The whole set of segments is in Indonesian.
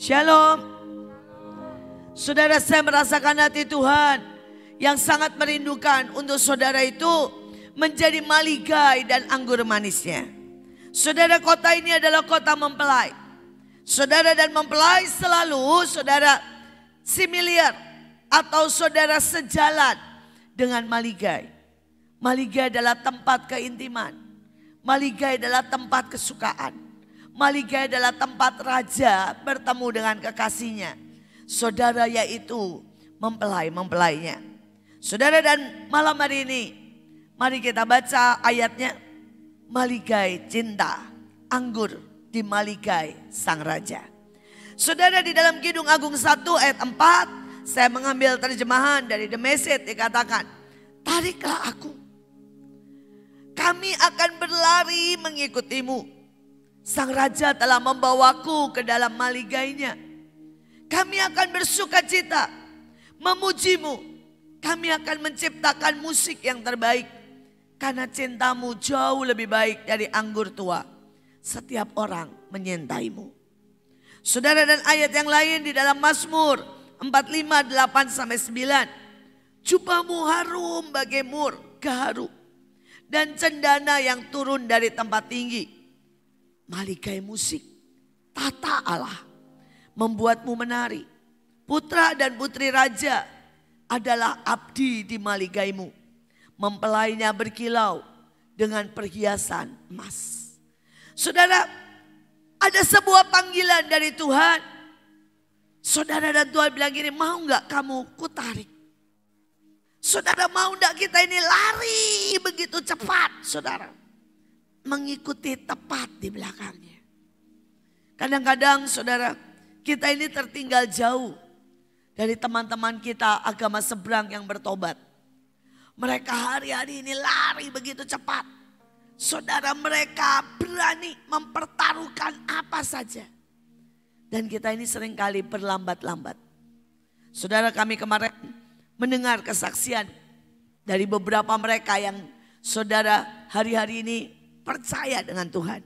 Shalom. Saudara, saya merasakan hati Tuhan yang sangat merindukan untuk saudara itu menjadi maligai dan anggur manisnya. Saudara, kota ini adalah kota mempelai. Saudara, dan mempelai selalu saudara similar atau saudara sejalan dengan maligai. Maligai adalah tempat keintiman. Maligai adalah tempat kesukaan. Maligai adalah tempat raja bertemu dengan kekasihnya. Saudara, yaitu mempelai-mempelainya. Saudara, dan malam hari ini mari kita baca ayatnya. Maligai cinta anggur di maligai sang raja. Saudara, di dalam Kidung Agung 1 ayat 4, saya mengambil terjemahan dari The Message, dikatakan, tariklah aku, kami akan berlari mengikutimu. Sang raja telah membawaku ke dalam maligainya. Kami akan bersuka cita, memujimu. Kami akan menciptakan musik yang terbaik. Karena cintamu jauh lebih baik dari anggur tua. Setiap orang menyintaimu. Saudara, dan ayat yang lain di dalam Mazmur 45, 8-9. Jubahmu harum bagai mur, gaharu. Dan cendana yang turun dari tempat tinggi. Maligai musik, tata Allah membuatmu menari. Putra dan putri raja adalah abdi di maligaimu. Mempelainya berkilau dengan perhiasan emas. Saudara, ada sebuah panggilan dari Tuhan. Saudara, dan Tuhan bilang gini, mau gak kamu kutarik? Saudara, mau gak kita ini lari begitu cepat, saudara? Mengikuti tepat di belakangnya. Kadang-kadang saudara, kita ini tertinggal jauh dari teman-teman kita agama seberang yang bertobat. Mereka hari-hari ini lari begitu cepat. Saudara, mereka berani mempertaruhkan apa saja. Dan kita ini seringkali berlambat-lambat. Saudara, kami kemarin mendengar kesaksian dari beberapa mereka yang saudara hari-hari ini percaya dengan Tuhan.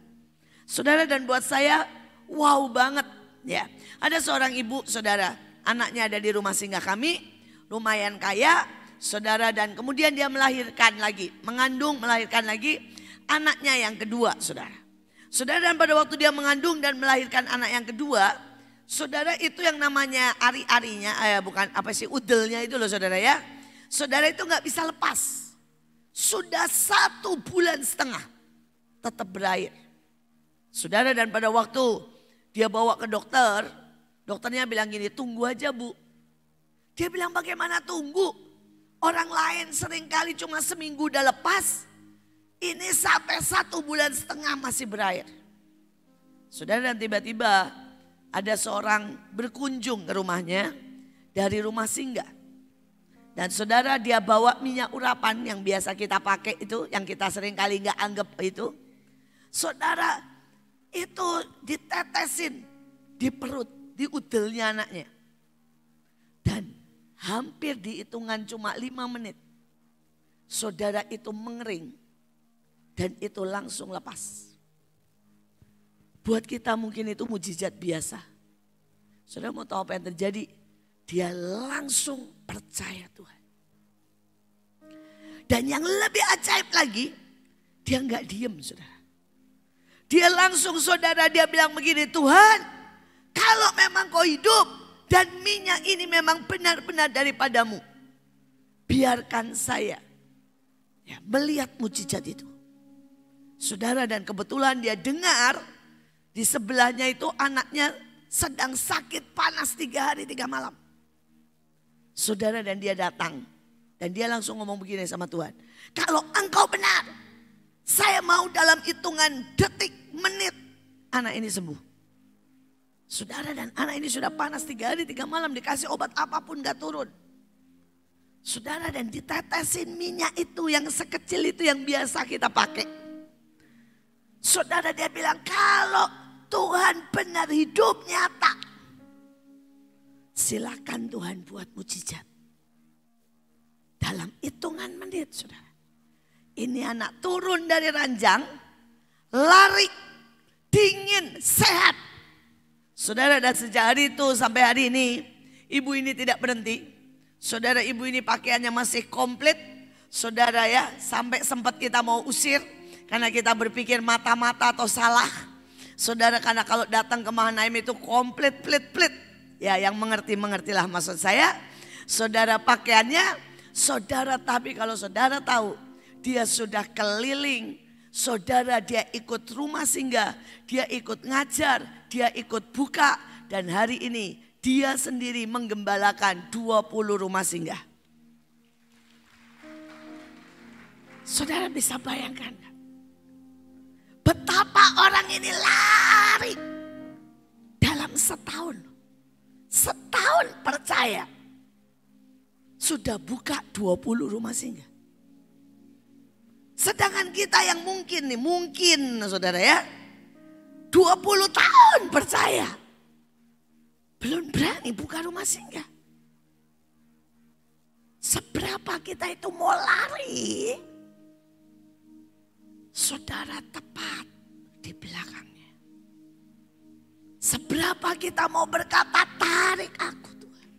Saudara, dan buat saya wow banget ya. Ada seorang ibu, saudara, anaknya ada di rumah singgah kami, lumayan kaya, saudara, dan kemudian dia melahirkan lagi, mengandung, melahirkan lagi anaknya yang kedua, saudara. Saudara, dan pada waktu dia mengandung dan melahirkan anak yang kedua, saudara, itu yang namanya ari-arinya, bukan apa sih, udelnya itu loh saudara ya. Saudara, itu gak bisa lepas. Sudah 1,5 bulan tetap berair. Saudara, dan pada waktu dia bawa ke dokter, dokternya bilang gini, tunggu aja bu. Dia bilang, bagaimana tunggu? Orang lain seringkali cuma seminggu udah lepas. Ini sampai 1,5 bulan masih berair. Saudara, dan tiba-tiba ada seorang berkunjung ke rumahnya dari rumah singgah. Dan saudara, dia bawa minyak urapan yang biasa kita pakai itu, yang kita seringkali gak anggap itu. Saudara, itu ditetesin di perut, di udelnya anaknya. Dan hampir di hitungan cuma 5 menit. Saudara, itu mengering. Dan itu langsung lepas. Buat kita mungkin itu mujizat biasa. Saudara, mau tahu apa yang terjadi? Dia langsung percaya Tuhan. Dan yang lebih ajaib lagi, dia gak diem saudara. Dia langsung saudara, dia bilang begini, Tuhan, kalau memang kau hidup dan minyak ini memang benar-benar daripadamu, biarkan saya ya, melihat mujizat itu. Saudara, dan kebetulan dia dengar di sebelahnya itu anaknya sedang sakit panas 3 hari 3 malam. Saudara, dan dia datang dan dia langsung ngomong begini sama Tuhan, kalau engkau benar, saya mau dalam hitungan detik, menit, anak ini sembuh. Saudara, dan anak ini sudah panas 3 hari 3 malam, dikasih obat apapun gak turun. Saudara, dan ditetesin minyak itu yang sekecil itu yang biasa kita pakai. Saudara, dia bilang kalau Tuhan benar hidup nyata, silakan Tuhan buat mujizat. Dalam hitungan menit saudara. Ini anak turun dari ranjang, lari, dingin, sehat. Saudara, dan sejak hari itu sampai hari ini, ibu ini tidak berhenti. Saudara, ibu ini pakaiannya masih komplit. Saudara ya, sampai sempat kita mau usir karena kita berpikir mata-mata atau salah. Saudara, karena kalau datang ke Mahanaim itu komplit plit-plit. Ya, yang mengerti-mengertilah maksud saya. Saudara, pakaiannya, saudara, tapi kalau saudara tahu dia sudah keliling. Saudara, dia ikut rumah singgah, dia ikut ngajar, dia ikut buka. Dan hari ini dia sendiri menggembalakan 20 rumah singgah. Saudara bisa bayangkan betapa orang ini lari dalam setahun. Setahun percaya sudah buka 20 rumah singgah. Sedangkan kita yang mungkin saudara ya, 20 tahun percaya, belum berani buka rumah singgah. Seberapa kita itu mau lari, saudara tepat di belakangnya. Seberapa kita mau berkata, tarik aku Tuhan.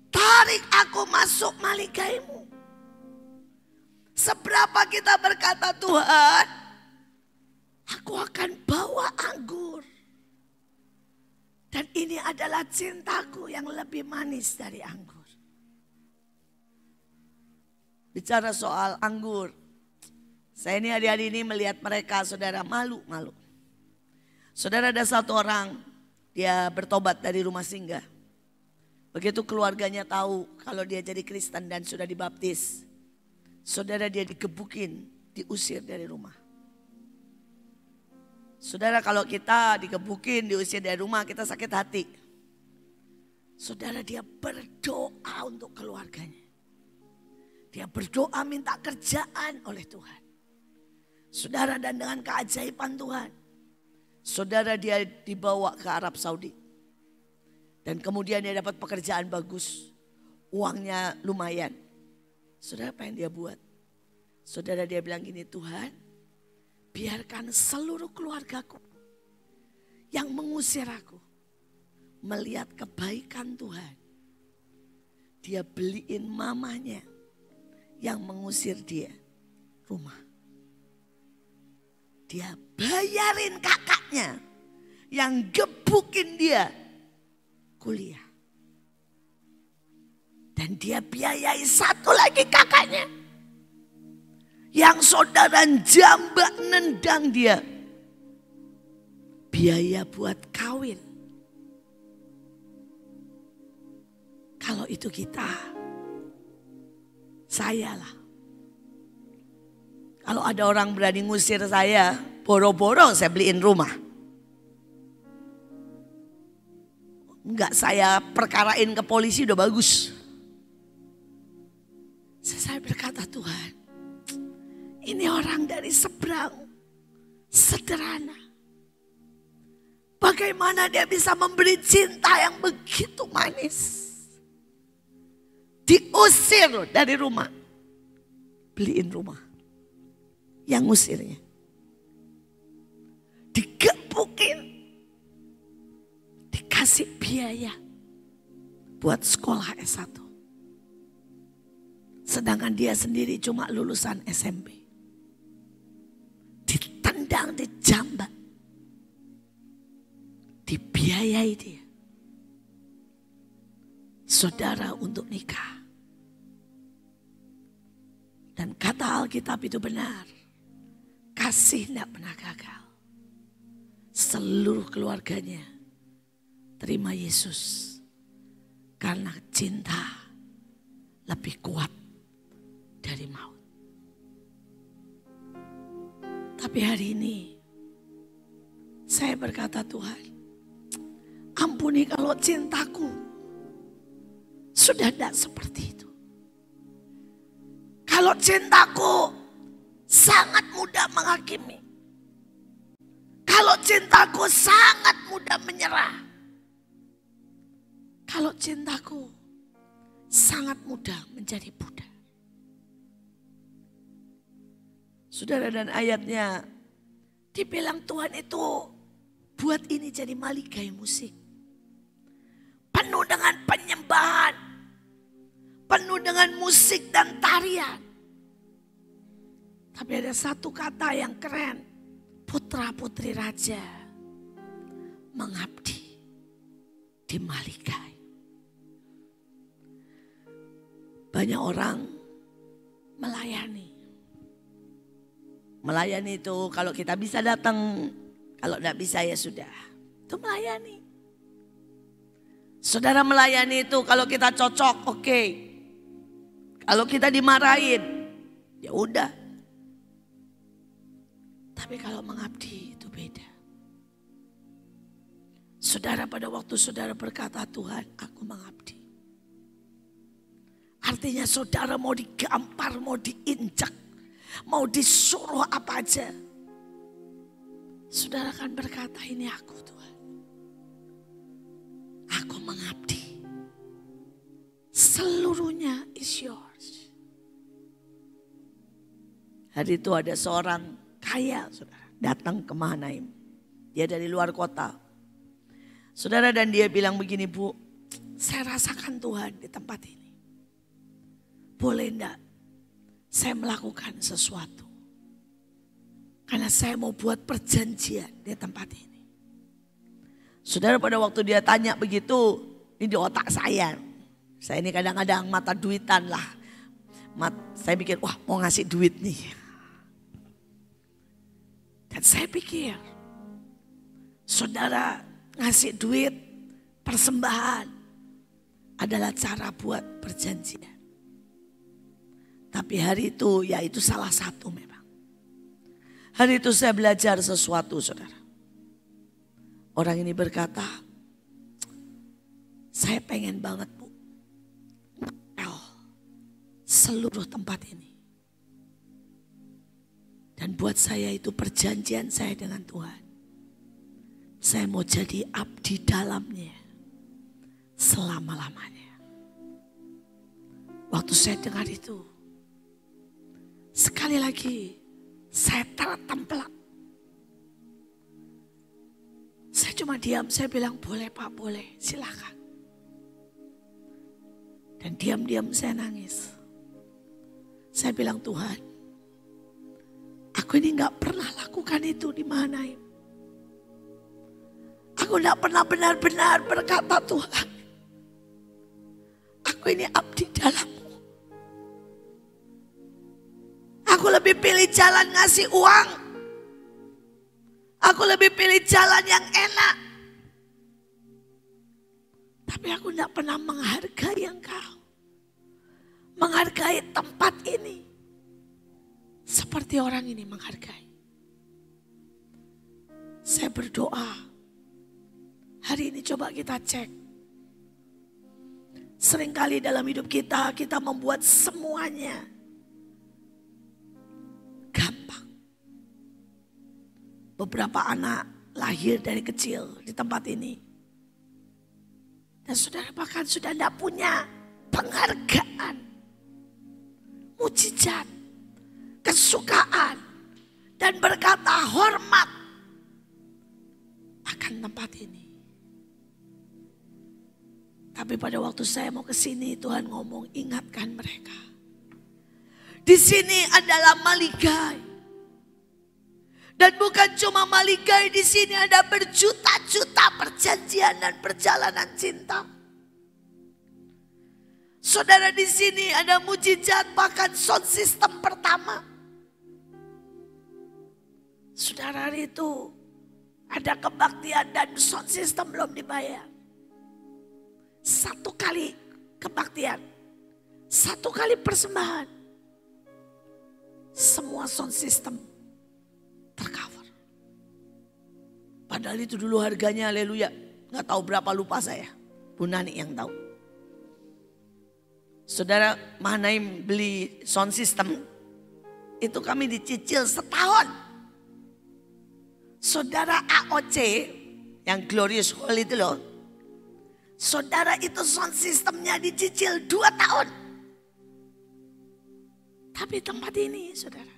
Tarik aku masuk maligaimu. Seberapa kita berkata, Tuhan, aku akan bawa anggur. Dan ini adalah cintaku yang lebih manis dari anggur. Bicara soal anggur. Saya ini hari-hari ini melihat mereka, saudara, malu-malu. Saudara, ada satu orang, dia bertobat dari rumah singgah. Begitu keluarganya tahu kalau dia jadi Kristen dan sudah dibaptis. Saudara, dia digebukin, diusir dari rumah. Saudara, kalau kita digebukin, diusir dari rumah, kita sakit hati. Saudara, dia berdoa untuk keluarganya. Dia berdoa minta kerjaan oleh Tuhan. Saudara, dan dengan keajaiban Tuhan, saudara, dia dibawa ke Arab Saudi. Dan kemudian dia dapat pekerjaan bagus. Uangnya lumayan. Saudara, apa yang dia buat? Saudara, dia bilang gini, Tuhan, biarkan seluruh keluargaku yang mengusir aku melihat kebaikan Tuhan. Dia beliin mamanya yang mengusir dia rumah. Dia bayarin kakaknya yang gebukin dia kuliah. Dan dia biayai satu lagi kakaknya. Yang saudara jambak nendang dia. Biaya buat kawin. Kalau itu kita, saya lah. Kalau ada orang berani ngusir saya, boro-boro saya beliin rumah. Enggak saya perkarain ke polisi udah bagus. Saya berkata, Tuhan, ini orang dari seberang, sederhana. Bagaimana dia bisa memberi cinta yang begitu manis. Diusir dari rumah. Beliin rumah. Yang ngusirnya. Digebukin. Dikasih biaya. Buat sekolah S1. Sedangkan dia sendiri cuma lulusan SMP. Ditendang, dijambak. Dibiayai dia. Saudara untuk nikah. Dan kata Alkitab itu benar. Kasih tidak pernah gagal. Seluruh keluarganya terima Yesus. Karena cinta lebih kuat dari maut. Tapi hari ini saya berkata, Tuhan, ampuni kalau cintaku sudah tidak seperti itu. Kalau cintaku sangat mudah menghakimi. Kalau cintaku sangat mudah menyerah. Kalau cintaku sangat mudah menjadi pudar. Saudara, dan ayatnya dibilang Tuhan itu buat ini jadi maligai musik. Penuh dengan penyembahan. Penuh dengan musik dan tarian. Tapi ada satu kata yang keren. Putra putri raja mengabdi di maligai. Banyak orang melayani. Melayani itu kalau kita bisa datang, kalau tidak bisa ya sudah. Itu melayani. Saudara, melayani itu kalau kita cocok, oke. Kalau kita dimarahin, ya udah. Tapi kalau mengabdi itu beda. Saudara, pada waktu saudara berkata, Tuhan, aku mengabdi. Artinya saudara mau digampar, mau diinjak, mau disuruh apa aja. Saudara akan berkata, ini aku Tuhan. Aku mengabdi. Seluruhnya is yours. Hari itu ada seorang kaya, saudara, datang ke Mahanaim. Dia dari luar kota. Saudara, dan dia bilang begini, Bu, saya rasakan Tuhan di tempat ini. Boleh enggak saya melakukan sesuatu? Karena saya mau buat perjanjian di tempat ini. Saudara, pada waktu dia tanya begitu, ini di otak saya. Saya ini kadang-kadang mata duitan lah. Saya pikir, wah mau ngasih duit nih. Dan saya pikir, saudara ngasih duit, persembahan adalah cara buat perjanjian. Tapi hari itu, ya itu salah satu memang. Hari itu saya belajar sesuatu, saudara. Orang ini berkata, saya pengen banget, Bu, ngepel seluruh tempat ini. Dan buat saya itu perjanjian saya dengan Tuhan. Saya mau jadi abdi dalamnya selama-lamanya. Waktu saya dengar itu, sekali lagi saya tertempelak. Saya cuma diam, saya bilang boleh Pak, boleh, silakan. Dan diam-diam saya nangis. Saya bilang, Tuhan, aku ini gak pernah lakukan itu di Mahanaim. Aku gak pernah benar-benar berkata, Tuhan, aku ini abdi dalam-Mu. Aku lebih pilih jalan ngasih uang. Aku lebih pilih jalan yang enak. Tapi aku gak pernah menghargai Engkau. Menghargai tempat ini. Seperti orang ini menghargai. Saya berdoa. Hari ini coba kita cek. Seringkali dalam hidup kita, kita membuat semuanya gampang. Beberapa anak lahir dari kecil di tempat ini. Dan saudara bahkan sudah tidak punya penghargaan, mujizat, kesukaan, dan berkata hormat akan tempat ini. Tapi pada waktu saya mau ke sini, Tuhan ngomong, ingatkan mereka. Di sini adalah maligai. Dan bukan cuma maligai, di sini ada berjuta-juta perjanjian dan perjalanan cinta. Saudara, di sini ada mujizat, bahkan sound system pertama. Saudara, hari itu ada kebaktian dan sound system belum dibayar. 1 kali kebaktian, 1 kali persembahan, semua sound system tercover. Padahal itu dulu harganya, haleluya, nggak tahu berapa, lupa saya. Bu Nani yang tahu. Saudara, Mahanaim beli sound system, itu kami dicicil setahun. Saudara, AOC yang Glorious Hall itu loh. Saudara, itu sound systemnya dicicil 2 tahun. Tapi tempat ini, saudara,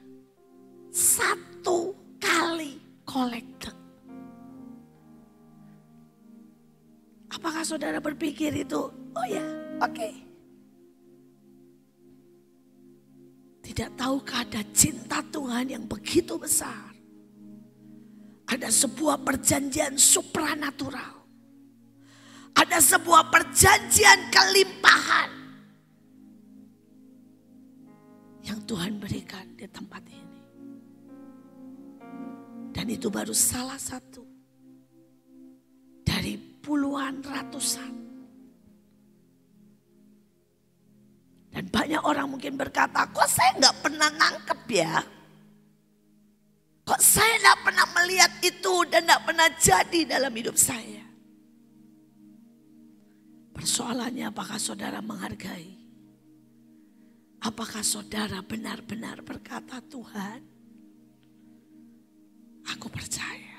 1 kali collected. Apakah saudara berpikir itu, oh ya, oke. Tidak tahukah ada cinta Tuhan yang begitu besar? Ada sebuah perjanjian supranatural. Ada sebuah perjanjian kelimpahan yang Tuhan berikan di tempat ini. Dan itu baru salah satu dari puluhan, ratusan. Dan banyak orang mungkin berkata, kok saya nggak pernah nangkep ya? Kok saya nggak pernah melihat itu dan nggak pernah jadi dalam hidup saya? Persoalannya apakah saudara menghargai? Apakah saudara benar-benar berkata, Tuhan, aku percaya.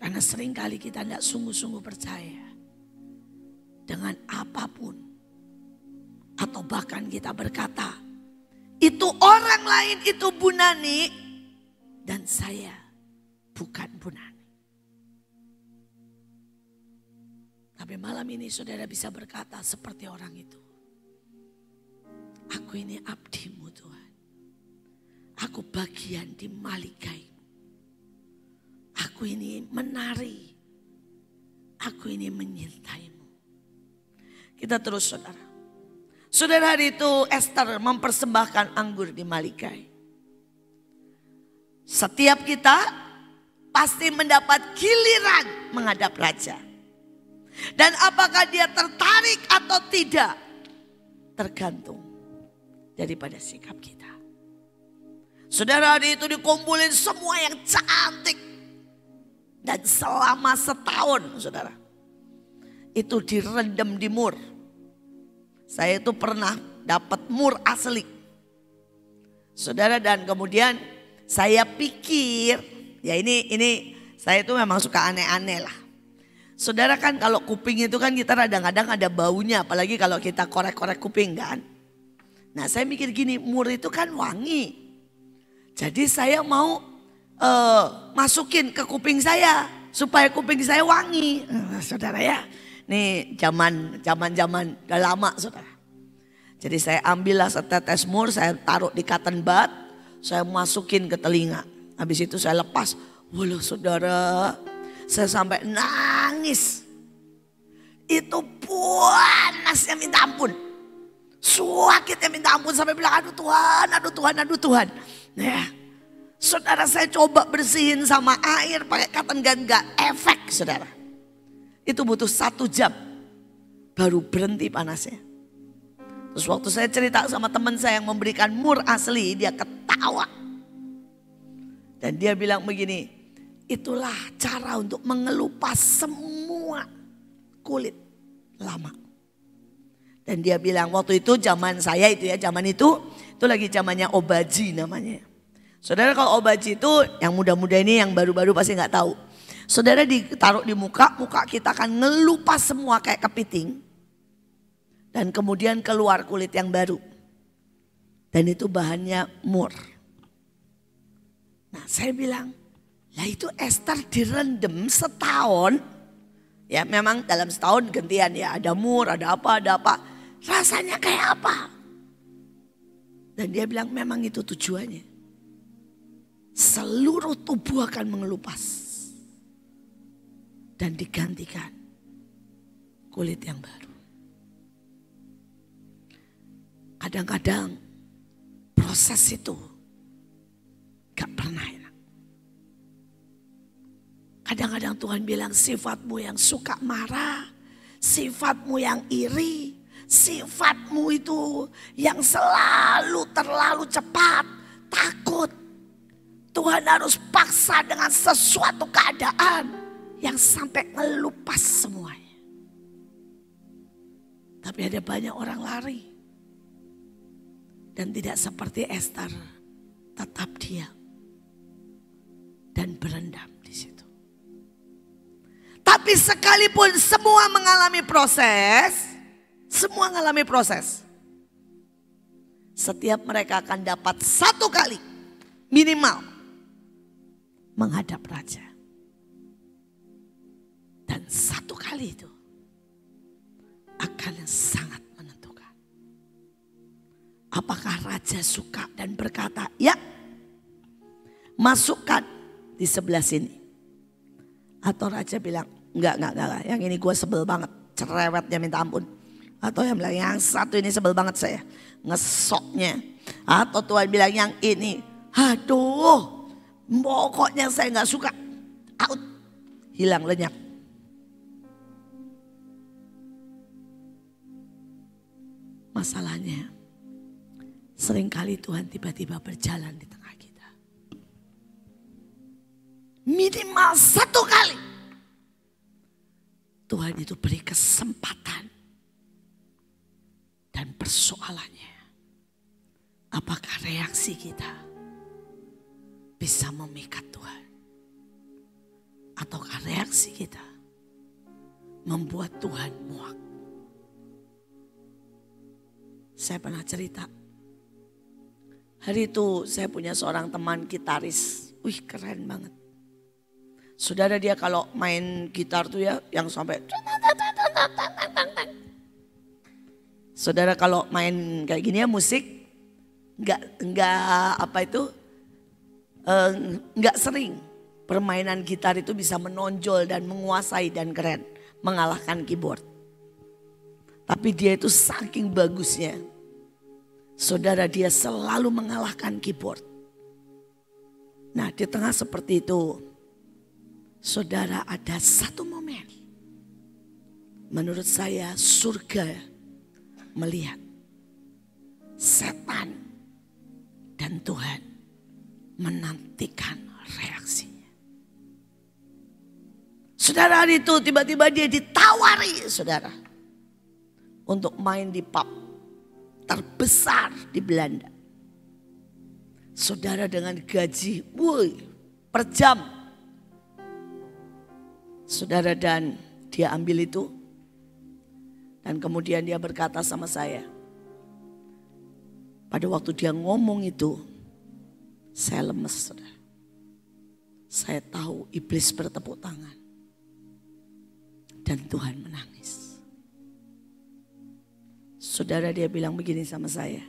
Karena seringkali kita tidak sungguh-sungguh percaya dengan apapun. Atau bahkan kita berkata, itu orang lain, itu Bu Nani, dan saya bukan Bu Nani. Tapi malam ini saudara bisa berkata seperti orang itu. Aku ini abdimu Tuhan. Aku bagian di malikaimu. Aku ini menari. Aku ini menyintaimu. Kita terus saudara. Saudara, hari itu Esther mempersembahkan anggur di Malikai. Setiap kita pasti mendapat giliran menghadap raja. Dan apakah dia tertarik atau tidak, tergantung daripada sikap kita. Saudara, hari itu dikumpulin semua yang cantik. Dan selama setahun saudara, itu direndam di mur. Saya itu pernah dapat mur asli. Saudara, dan kemudian saya pikir, ya ini saya itu memang suka aneh-aneh lah. Saudara, kan kalau kuping itu kan kita kadang-kadang ada baunya, apalagi kalau kita korek-korek kuping kan. Nah, saya mikir gini, mur itu kan wangi. Jadi saya mau masukin ke kuping saya supaya kuping saya wangi. Saudara ya. Nih zaman udah lama saudara. Jadi saya ambillah setetes mur, saya taruh di cotton bud, saya masukin ke telinga. Habis itu saya lepas. Waduh saudara, saya sampai nangis. Itu panasnya minta ampun. Sakitnya minta ampun sampai bilang aduh Tuhan, aduh Tuhan, aduh Tuhan. Nah, saudara, saya coba bersihin sama air pakai cotton bud, gak efek saudara. Itu butuh 1 jam baru berhenti panasnya. Terus waktu saya cerita sama teman saya yang memberikan mur asli, dia ketawa. Dan dia bilang begini, itulah cara untuk mengelupas semua kulit lama. Dan dia bilang waktu itu zaman saya itu ya, zaman itu lagi zamannya Obaji namanya. Saudara, kalau Obaji itu yang muda-muda ini, yang baru-baru pasti nggak tahu. Saudara, ditaruh di muka kita akan ngelupas semua kayak kepiting. Dan kemudian keluar kulit yang baru. Dan itu bahannya mur. Nah, saya bilang, lah itu Esther direndam setahun. Ya memang dalam setahun gantian ya, ada mur, ada apa. Rasanya kayak apa? Dan dia bilang memang itu tujuannya. Seluruh tubuh akan mengelupas. Dan digantikan kulit yang baru. Kadang-kadang proses itu gak pernah enak. Kadang-kadang Tuhan bilang sifatmu yang suka marah, sifatmu yang iri, sifatmu itu yang selalu terlalu cepat, takut. Tuhan harus paksa dengan sesuatu keadaan yang sampai ngelupas semuanya. Tapi ada banyak orang lari. Dan tidak seperti Esther, tetap diam. Dan berendam di situ. Tapi sekalipun semua mengalami proses. Semua mengalami proses. Setiap mereka akan dapat 1 kali minimal menghadap raja. Dan 1 kali itu akan sangat menentukan. Apakah raja suka dan berkata, ya masukkan di sebelah sini. Atau raja bilang, enggak, yang ini gue sebel banget, cerewetnya minta ampun. Atau yang bilang, yang satu ini sebel banget saya, ngesoknya. Atau Tuhan bilang yang ini, aduh pokoknya saya gak suka, out, hilang lenyap. Masalahnya, seringkali Tuhan tiba-tiba berjalan di tengah kita. Minimal satu kali Tuhan itu beri kesempatan. Dan persoalannya, apakah reaksi kita bisa memikat Tuhan? Ataukah reaksi kita membuat Tuhan muak? Saya pernah cerita, hari itu saya punya seorang teman gitaris, keren banget. Saudara, dia kalau main gitar tuh ya yang sampai, saudara kalau main kayak gini ya musik, nggak sering permainan gitar itu bisa menonjol dan menguasai dan keren, mengalahkan keyboard. Tapi dia itu saking bagusnya, saudara, dia selalu mengalahkan keyboard. Nah, di tengah seperti itu, saudara, ada satu momen, menurut saya surga melihat setan dan Tuhan menantikan reaksinya. Saudara, hari itu tiba-tiba dia ditawari, saudara, untuk main di pub terbesar di Belanda. Saudara, dengan gaji per jam. Saudara, dan dia ambil itu. Dan kemudian dia berkata sama saya. Pada waktu dia ngomong itu, saya lemes, saudara. Saya tahu iblis bertepuk tangan. Dan Tuhan menangis. Saudara, dia bilang begini sama saya.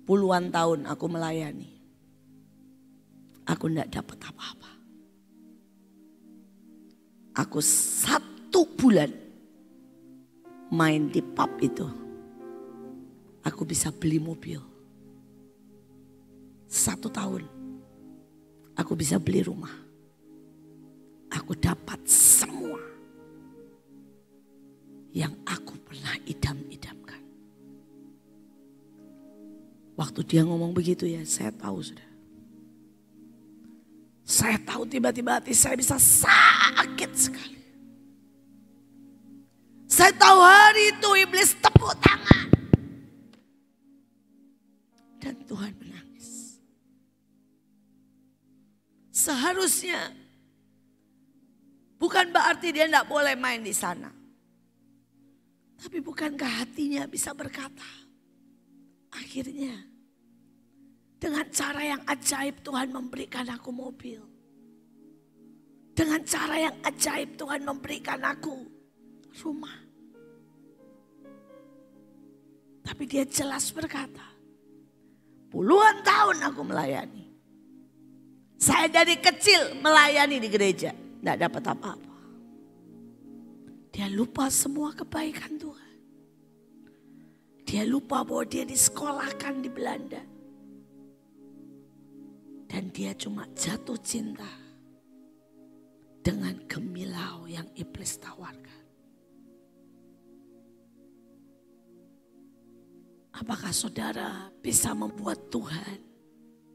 Puluhan tahun aku melayani. Aku tidak dapat apa-apa. Aku 1 bulan main di pub itu. Aku bisa beli mobil. 1 tahun aku bisa beli rumah. Aku dapat semua yang aku pernah idam-idamkan. Waktu dia ngomong begitu ya, saya tahu, sudah. Saya tahu tiba-tiba hati saya bisa sakit sekali. Saya tahu hari itu iblis tepuk tangan. Dan Tuhan menangis. Seharusnya bukan berarti dia tidak boleh main di sana. Tapi bukankah hatinya bisa berkata, akhirnya dengan cara yang ajaib Tuhan memberikan aku mobil. Dengan cara yang ajaib Tuhan memberikan aku rumah. Tapi dia jelas berkata, puluhan tahun aku melayani. Saya dari kecil melayani di gereja, tidak dapat apa-apa. Dia lupa semua kebaikan Tuhan. Dia lupa bahwa dia disekolahkan di Belanda. Dan dia cuma jatuh cinta dengan gemilau yang iblis tawarkan. Apakah saudara bisa membuat Tuhan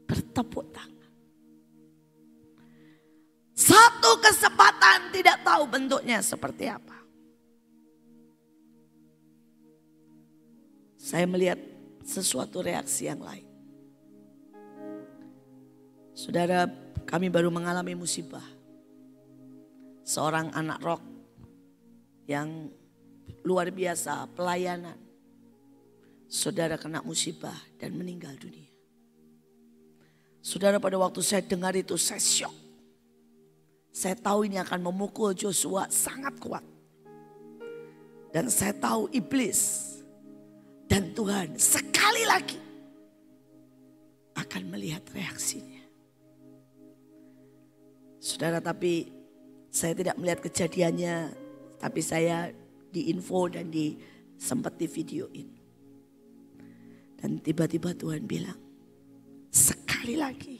bertepuk tangan? Satu kesempatan, tidak tahu bentuknya seperti apa. Saya melihat sesuatu reaksi yang lain. Saudara, kami baru mengalami musibah. Seorang anak rock yang luar biasa pelayanan. Saudara kena musibah dan meninggal dunia. Saudara, pada waktu saya dengar itu saya syok. Saya tahu ini akan memukul Joshua sangat kuat. Dan saya tahu iblis dan Tuhan sekali lagi akan melihat reaksinya. Saudara, tapi saya tidak melihat kejadiannya, tapi saya diinfo dan sempat di videoin. Dan tiba-tiba Tuhan bilang, sekali lagi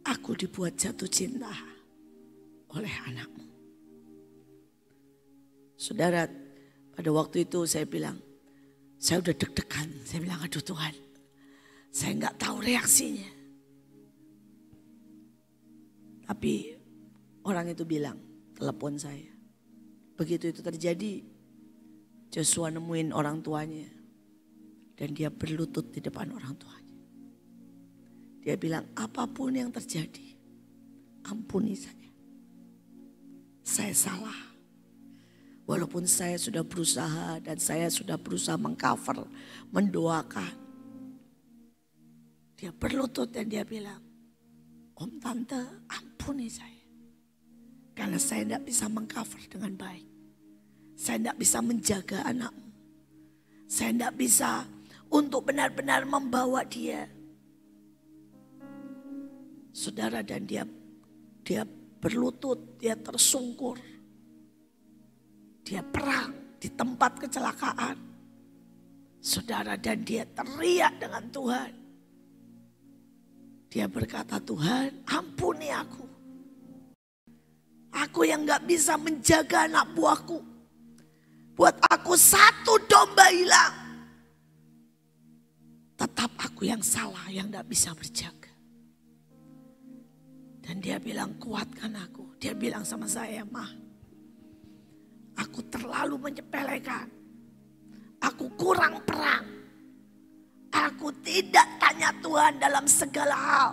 aku dibuat jatuh cinta oleh anakmu. Saudara, pada waktu itu saya bilang, saya udah deg-degan. Saya bilang, aduh Tuhan, saya nggak tahu reaksinya. Tapi orang itu bilang, telepon saya. Begitu itu terjadi, Joshua nemuin orang tuanya. Dan dia berlutut di depan orang tuanya. Dia bilang, apapun yang terjadi, ampuni saya. Saya salah. Walaupun saya sudah berusaha dan saya sudah berusaha mengcover, mendoakan. Dia berlutut dan dia bilang, Om Tante ampuni saya. Karena saya tidak bisa mengcover dengan baik. Saya tidak bisa menjaga anakmu. Saya tidak bisa untuk benar-benar membawa dia. Saudara, dan dia berlutut, dia tersungkur. Dia perang di tempat kecelakaan. Saudara, dan dia teriak dengan Tuhan. Dia berkata, Tuhan ampuni aku. Aku yang gak bisa menjaga anak buahku. Buat aku satu domba hilang. Tetap aku yang salah, yang gak bisa berjaga. Dan dia bilang, kuatkan aku. Dia bilang sama saya, Ma, aku terlalu menyepelekan. Aku kurang perang. Aku tidak tanya Tuhan dalam segala hal.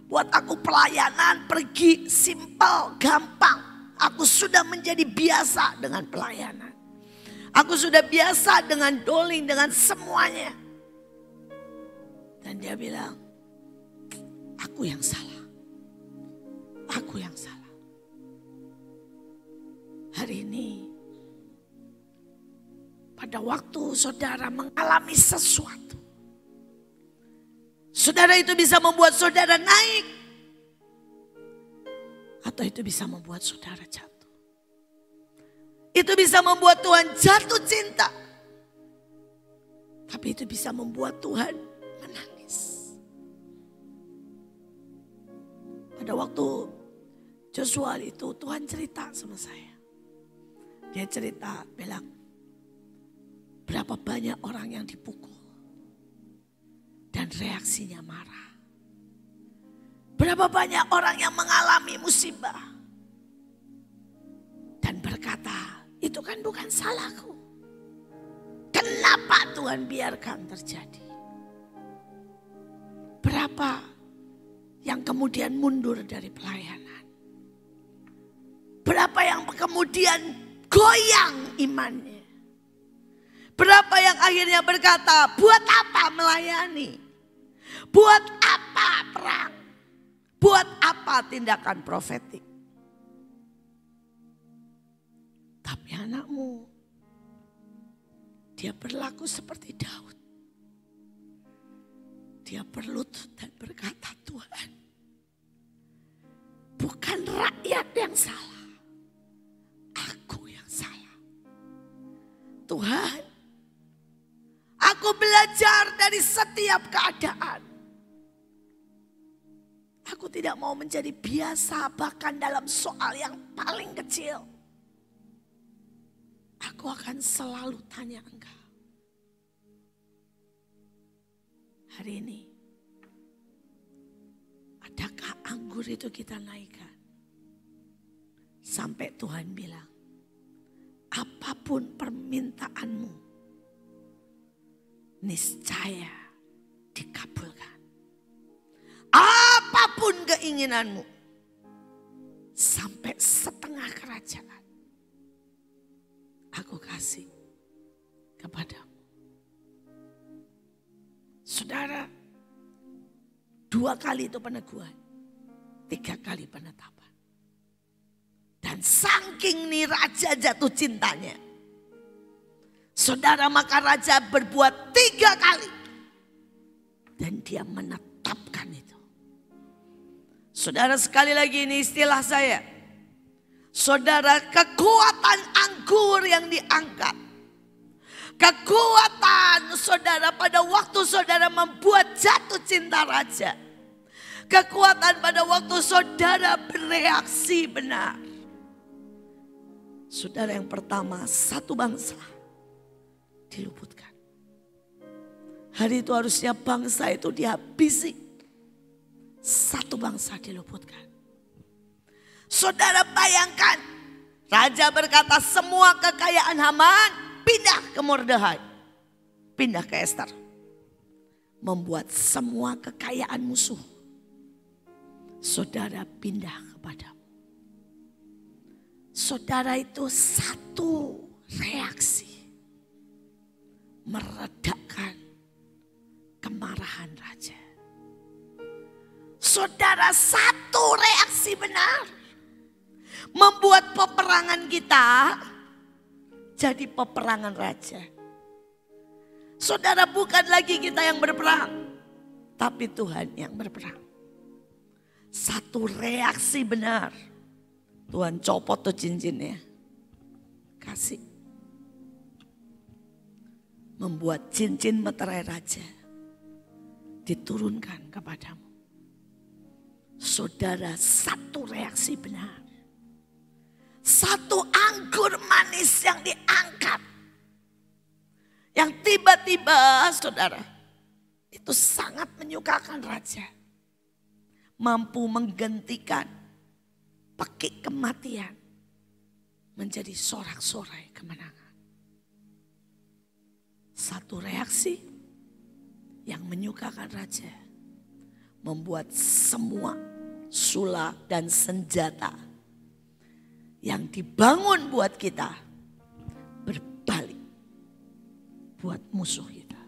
Buat aku pelayanan pergi simpel, gampang. Aku sudah menjadi biasa dengan pelayanan. Aku sudah biasa dengan doling, dengan semuanya. Dan dia bilang, aku yang salah. Aku yang salah. Hari ini, pada waktu saudara mengalami sesuatu, saudara itu bisa membuat saudara naik. Atau itu bisa membuat saudara jatuh. Itu bisa membuat Tuhan jatuh cinta. Tapi itu bisa membuat Tuhan menangis. Pada waktu Joshua itu Tuhan cerita sama saya. Dia cerita bilang, berapa banyak orang yang dipukul. Dan reaksinya marah. Berapa banyak orang yang mengalami musibah. Dan berkata, itu kan bukan salahku. Kenapa Tuhan biarkan terjadi? Berapa yang kemudian mundur dari pelayanan? Berapa yang kemudian goyang imannya? Berapa yang akhirnya berkata, buat apa melayani? Buat apa perang? Buat apa tindakan profetik? Tapi anakmu, dia berlaku seperti Daud. Dia berlutut dan berkata, Tuhan, bukan rakyat yang salah, aku yang salah. Tuhan, aku belajar dari setiap keadaan. Aku tidak mau menjadi biasa bahkan dalam soal yang paling kecil. Aku akan selalu tanya Engkau. Hari ini, adakah anggur itu kita naikkan? Sampai Tuhan bilang, apapun permintaanmu, niscaya dikabulkan. Apapun keinginanmu, sampai setengah kerajaan, aku kasih kepadamu. Saudara, 2 kali itu peneguhan, 3 kali penetapan. Dan saking nih raja jatuh cintanya, Saudara, maka raja berbuat 3 kali. Dan dia menetapkan itu. Saudara, sekali lagi ini istilah saya. Saudara, kekuatan anggur yang diangkat. Kekuatan saudara pada waktu saudara membuat jatuh cinta raja. Kekuatan pada waktu saudara bereaksi benar. Saudara, yang pertama, satu bangsa diluputkan. Hari itu harusnya bangsa itu dihabisi. Satu bangsa diluputkan. Saudara bayangkan, raja berkata semua kekayaan Haman pindah ke Mordekhai. Pindah ke Ester. Membuat semua kekayaan musuh. Saudara pindah kepadamu. Saudara, itu satu reaksi. Meredakan kemarahan raja. Saudara, satu reaksi benar. Membuat peperangan kita jadi peperangan raja. Saudara, bukan lagi kita yang berperang, tapi Tuhan yang berperang. Satu reaksi benar. Tuhan copot tuh cincinnya. Kasih. Membuat cincin meterai raja diturunkan kepadamu. Saudara, satu reaksi benar. Satu anggur manis yang diangkat. Yang tiba-tiba saudara, itu sangat menyukakan raja. Mampu menggantikan pekik kematian menjadi sorak-sorai kemenangan. Satu reaksi yang menyukakan raja. Membuat semua sula dan senjata yang dibangun buat kita berbalik buat musuh kita.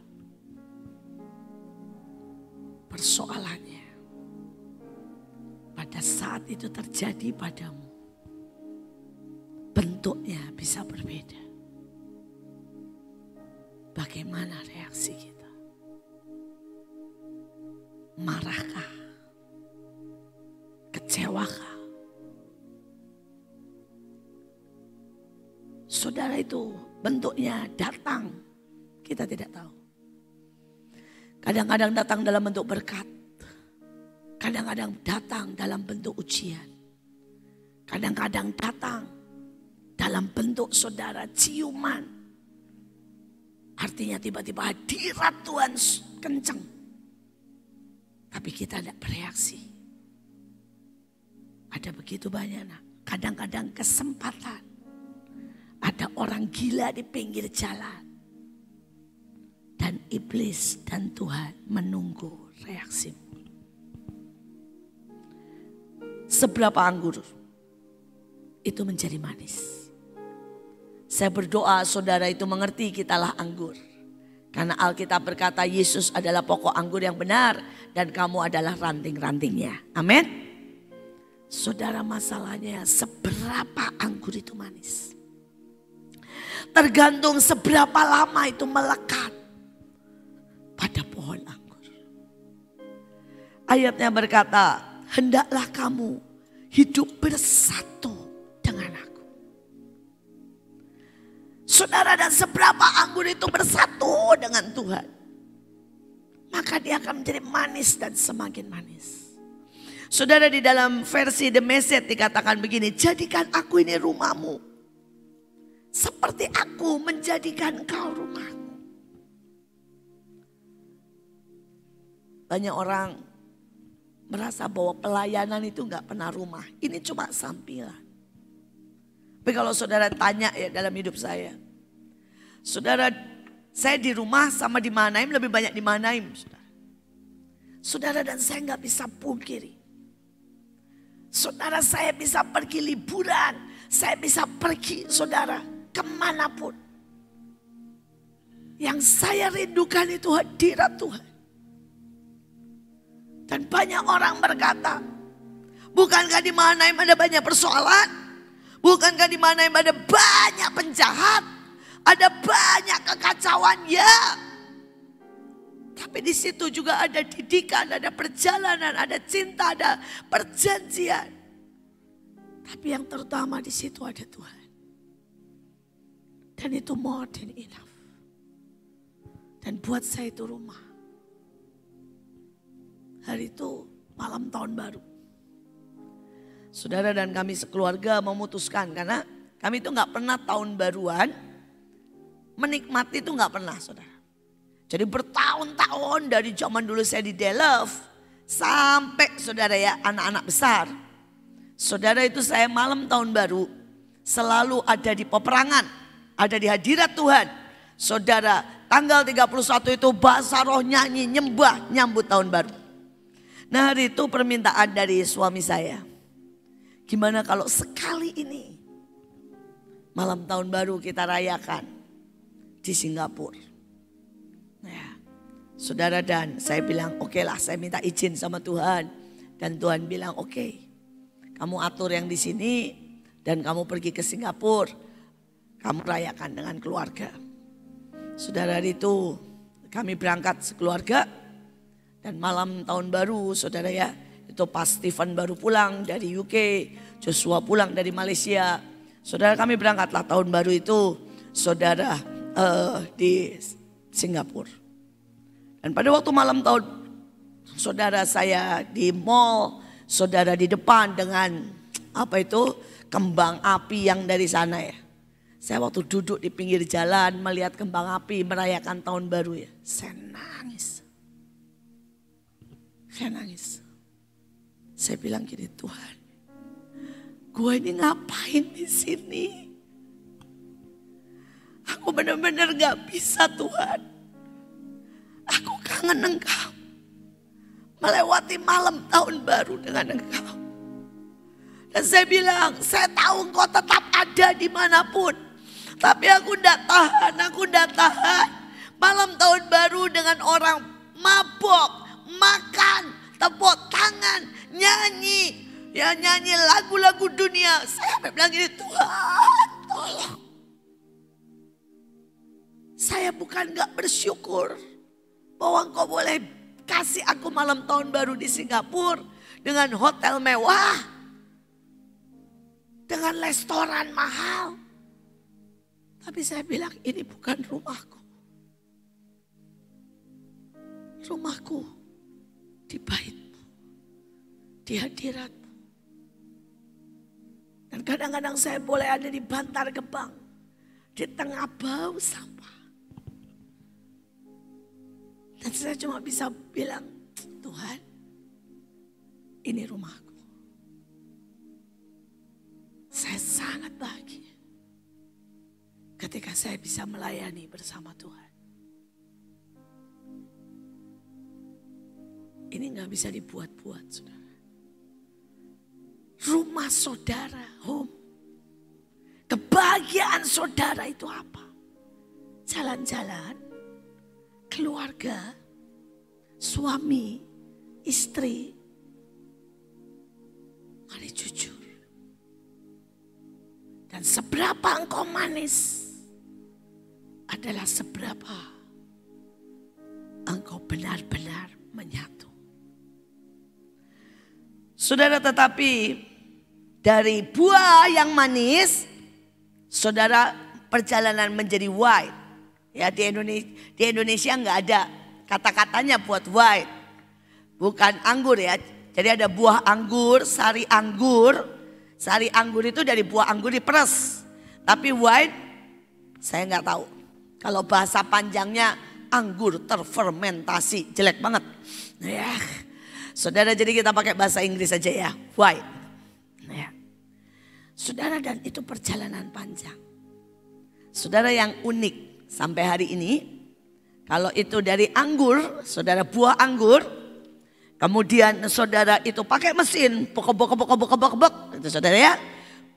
Persoalannya, pada saat itu terjadi padamu, bentuknya bisa berbeda. Bagaimana reaksi kita? Marahkah? Kecewakah? Saudara, itu bentuknya datang, kita tidak tahu. Kadang-kadang datang dalam bentuk berkat. Kadang-kadang datang dalam bentuk ujian. Kadang-kadang datang dalam bentuk saudara ciuman. Artinya tiba-tiba hadirat Tuhan kencang. Tapi kita tidak bereaksi. Ada begitu banyak, nak. Kadang-kadang kesempatan. Ada orang gila di pinggir jalan. Dan iblis dan Tuhan menunggu reaksimu. Seberapa anggur itu menjadi manis. Saya berdoa saudara itu mengerti kitalah anggur. Karena Alkitab berkata Yesus adalah pokok anggur yang benar. Dan kamu adalah ranting-rantingnya. Amin. Saudara, masalahnya seberapa anggur itu manis. Tergantung seberapa lama itu melekat pada pohon anggur. Ayatnya berkata, hendaklah kamu hidup bersatu dengan aku. Saudara, dan seberapa anggur itu bersatu dengan Tuhan, maka dia akan menjadi manis dan semakin manis. Saudara, di dalam versi The Message dikatakan begini, jadikan aku ini rumahmu. Seperti aku menjadikan kau rumahku. Banyak orang merasa bahwa pelayanan itu gak pernah rumah. Ini cuma sampilan. Tapi kalau saudara tanya ya dalam hidup saya. Saudara, saya di rumah sama di Manaim lebih banyak di Manaim. Saudara, dan saya gak bisa pungkiri. Saudara, saya bisa pergi liburan. Saya bisa pergi saudara kemanapun. Yang saya rindukan itu hadirat Tuhan. Dan banyak orang berkata, bukankah di Manaim ada banyak persoalan? Bukankah di Manaim ada banyak penjahat? Ada banyak kekacauan ya. Tapi di situ juga ada didikan, ada perjalanan, ada cinta, ada perjanjian. Tapi yang terutama di situ ada Tuhan. Dan itu more than enough. Dan buat saya itu rumah. Hari itu malam tahun baru. Saudara dan kami sekeluarga memutuskan karena kami itu gak pernah tahun baruan. Menikmati itu gak pernah saudara. Jadi bertahun-tahun dari zaman dulu saya di Delove sampai saudara ya anak-anak besar. Saudara itu saya malam tahun baru selalu ada di peperangan, ada di hadirat Tuhan. Saudara tanggal 31 itu bahasa roh nyanyi nyembah nyambut tahun baru. Nah hari itu permintaan dari suami saya. Gimana kalau sekali ini malam tahun baru kita rayakan di Singapura. Nah, saudara dan saya bilang oke lah saya minta izin sama Tuhan. Dan Tuhan bilang oke, kamu atur yang di sini dan kamu pergi ke Singapura. Kamu rayakan dengan keluarga. Saudara itu kami berangkat sekeluarga. Dan malam tahun baru saudara ya. Itu pas Stephen baru pulang dari UK. Joshua pulang dari Malaysia. Saudara kami berangkatlah tahun baru itu. Saudara di Singapura. Dan pada waktu malam tahun saudara saya di mall. Saudara di depan dengan apa itu kembang api yang dari sana ya. Saya waktu duduk di pinggir jalan melihat kembang api merayakan tahun baru ya. Saya nangis. Saya bilang gini, Tuhan, gue ini ngapain di sini? Aku benar-benar gak bisa Tuhan. Aku kangen Engkau. Melewati malam tahun baru dengan Engkau. Dan saya bilang, saya tahu Engkau tetap ada dimanapun. Tapi aku gak tahan. Malam tahun baru dengan orang mabok, makan, tepuk tangan, nyanyi. Ya nyanyi lagu-lagu dunia. Saya bilang gini, Tuhan tolong. Saya bukan gak bersyukur bahwa Engkau boleh kasih aku malam tahun baru di Singapura dengan hotel mewah, dengan restoran mahal. Tapi saya bilang ini bukan rumahku. Rumahku di baitmu, di hadiratmu. Dan kadang-kadang saya boleh ada di Bantar Gebang, di tengah bau sampah. Dan saya cuma bisa bilang, Tuhan, ini rumahku. Saya sangat bahagia ketika saya bisa melayani bersama Tuhan. Ini gak bisa dibuat-buat, saudara. Rumah saudara, home. Kebahagiaan saudara itu apa? Jalan-jalan, keluarga, suami, istri. Mari jujur. Dan seberapa engkau manis adalah seberapa engkau benar-benar menyatu. Saudara, tetapi dari buah yang manis, saudara perjalanan menjadi wine. Ya di Indonesia nggak ada kata-katanya buat wine. Bukan anggur ya. Jadi ada buah anggur, sari anggur. Sari anggur itu dari buah anggur diperes. Tapi wine saya nggak tahu. Kalau bahasa panjangnya anggur terfermentasi. Jelek banget. Ya. Saudara, jadi kita pakai bahasa Inggris saja ya. Wine. Ya. Saudara, dan itu perjalanan panjang. Saudara, yang unik sampai hari ini. Kalau itu dari anggur, saudara buah anggur. Kemudian saudara itu pakai mesin. Bok. Itu saudara ya.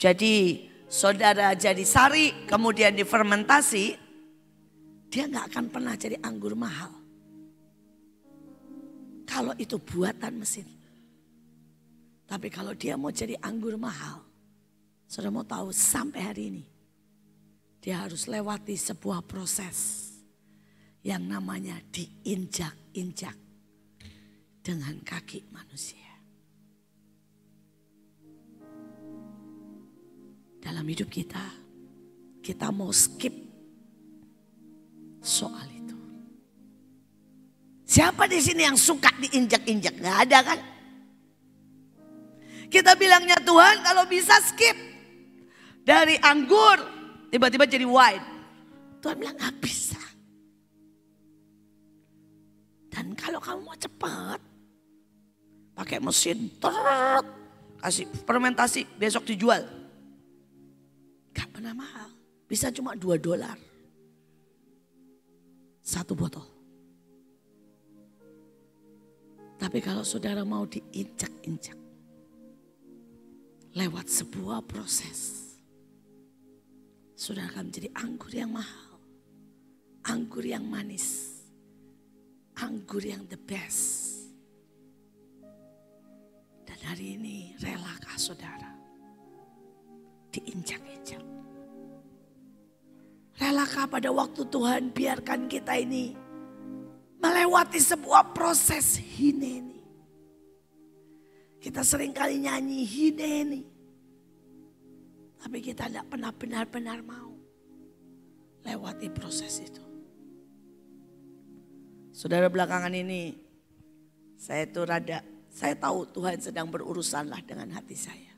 Jadi saudara jadi sari, kemudian difermentasi. Dia gak akan pernah jadi anggur mahal. Kalau itu buatan mesin. Tapi kalau dia mau jadi anggur mahal. Saudara mau tahu sampai hari ini. dia harus lewati sebuah proses yang namanya diinjak-injak dengan kaki manusia. Dalam hidup kita mau skip soal itu. Siapa di sini yang suka diinjak-injak? Nggak ada kan? Kita bilangnya Tuhan kalau bisa skip dari anggur tiba-tiba jadi wine. Tuhan bilang nggak bisa. Dan kalau kamu mau cepat, pakai mesin, kasih fermentasi, besok dijual. Gak pernah mahal, bisa cuma $2. Satu botol. Tapi kalau saudara mau diinjak-injak lewat sebuah proses, saudara akan menjadi anggur yang mahal, anggur yang manis, anggur yang the best. Dan hari ini relakah saudara diinjak-injak? Relakah pada waktu Tuhan biarkan kita ini melewati sebuah proses hineni? Kita seringkali nyanyi hineni, tapi kita tidak pernah benar-benar mau lewati proses itu. Saudara, belakangan ini saya tahu Tuhan sedang berurusanlah dengan hati saya.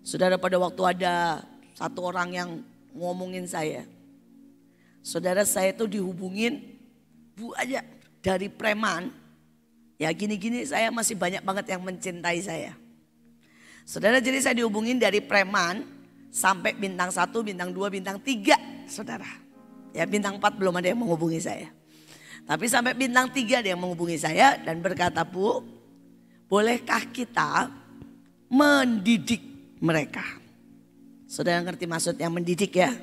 Saudara, pada waktu ada satu orang yang ngomongin saya, saudara, saya itu dihubungin bu aja dari preman. Ya gini-gini saya masih banyak banget yang mencintai saya. Saudara, jadi saya dihubungin dari preman sampai bintang 1, bintang 2, bintang 3, saudara. Ya bintang 4 belum ada yang menghubungi saya. Tapi sampai bintang 3 ada yang menghubungi saya dan berkata, Bu, bolehkah kita mendidik mereka? Saudara ngerti maksudnya mendidik ya?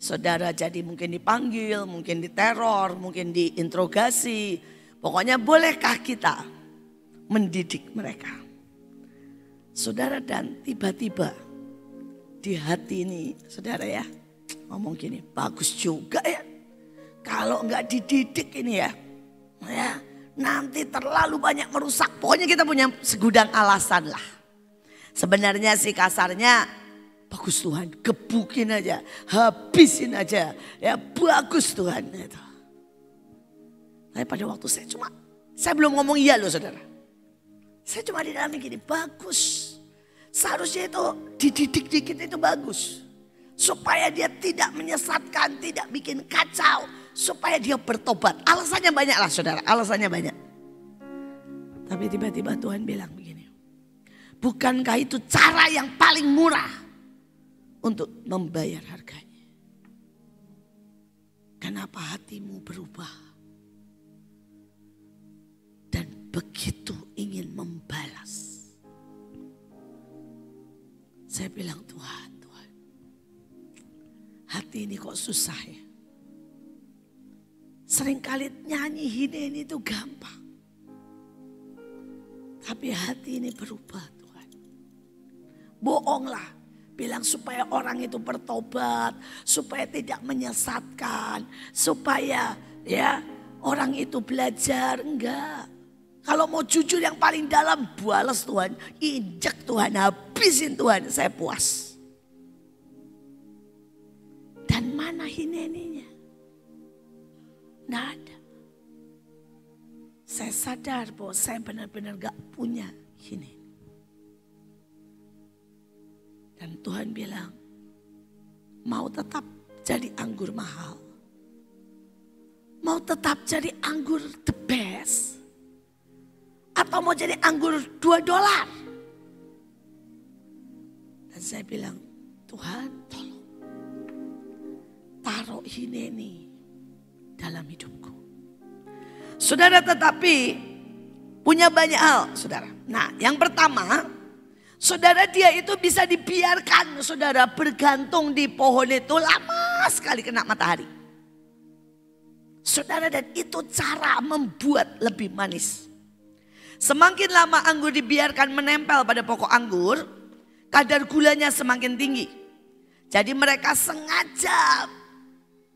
Saudara jadi mungkin dipanggil, mungkin diteror, mungkin diinterogasi. Pokoknya bolehkah kita mendidik mereka? Saudara, dan tiba-tiba di hati ini, saudara ya, ngomong gini, bagus juga ya. Kalau enggak dididik ini ya, nanti terlalu banyak merusak. Pokoknya kita punya segudang alasan lah. Sebenarnya sih kasarnya, bagus Tuhan, gebukin aja, habisin aja. Ya bagus Tuhan itu. Tapi pada waktu saya belum ngomong iya loh saudara. Saya cuma di dalamnya gini, bagus. Seharusnya itu dididik dikit itu bagus. Supaya dia tidak menyesatkan, tidak bikin kacau. Supaya dia bertobat. Alasannya banyak lah saudara, alasannya banyak. Tapi tiba-tiba Tuhan bilang begini. Bukankah itu cara yang paling murah untuk membayar harganya? Kenapa hatimu berubah? Dan begitu ingin membalas. Saya bilang Tuhan, hati ini kok susah ya. Seringkali nyanyi hineni itu gampang. Tapi hati ini berubah Tuhan. Bohonglah. Bilang supaya orang itu bertobat. Supaya tidak menyesatkan. Supaya ya orang itu belajar. Enggak. Kalau mau jujur yang paling dalam, balas Tuhan. Injak Tuhan, habisin Tuhan, saya puas. Dan mana hineninya? Nggak ada. Saya sadar bahwa saya benar-benar gak punya hineni. Dan Tuhan bilang, mau tetap jadi anggur mahal? Mau tetap jadi anggur the best? Atau mau jadi anggur $2? Dan saya bilang, Tuhan tolong. Taruh hineni dalam hidupku. Saudara, tetapi punya banyak hal saudara. Nah yang pertama, saudara, dia itu bisa dibiarkan saudara bergantung di pohon itu lama sekali kena matahari. Saudara, dan itu cara membuat lebih manis. Semakin lama anggur dibiarkan menempel pada pokok anggur, kadar gulanya semakin tinggi. Jadi mereka sengaja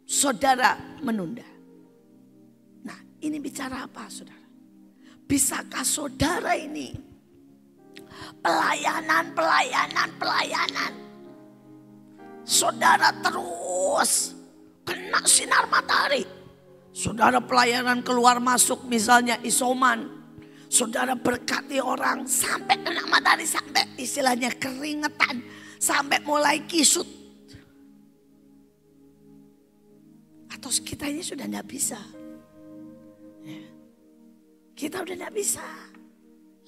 saudara menunda. Nah, ini bicara apa, saudara? Bisakah saudara ini pelayanan. Saudara terus kena sinar matahari. Saudara pelayanan keluar masuk misalnya isoman. Saudara berkati orang sampai kena matahari, sampai istilahnya keringetan, sampai mulai kisut. Atau kita ini sudah tidak bisa. Ya. Kita udah tidak bisa.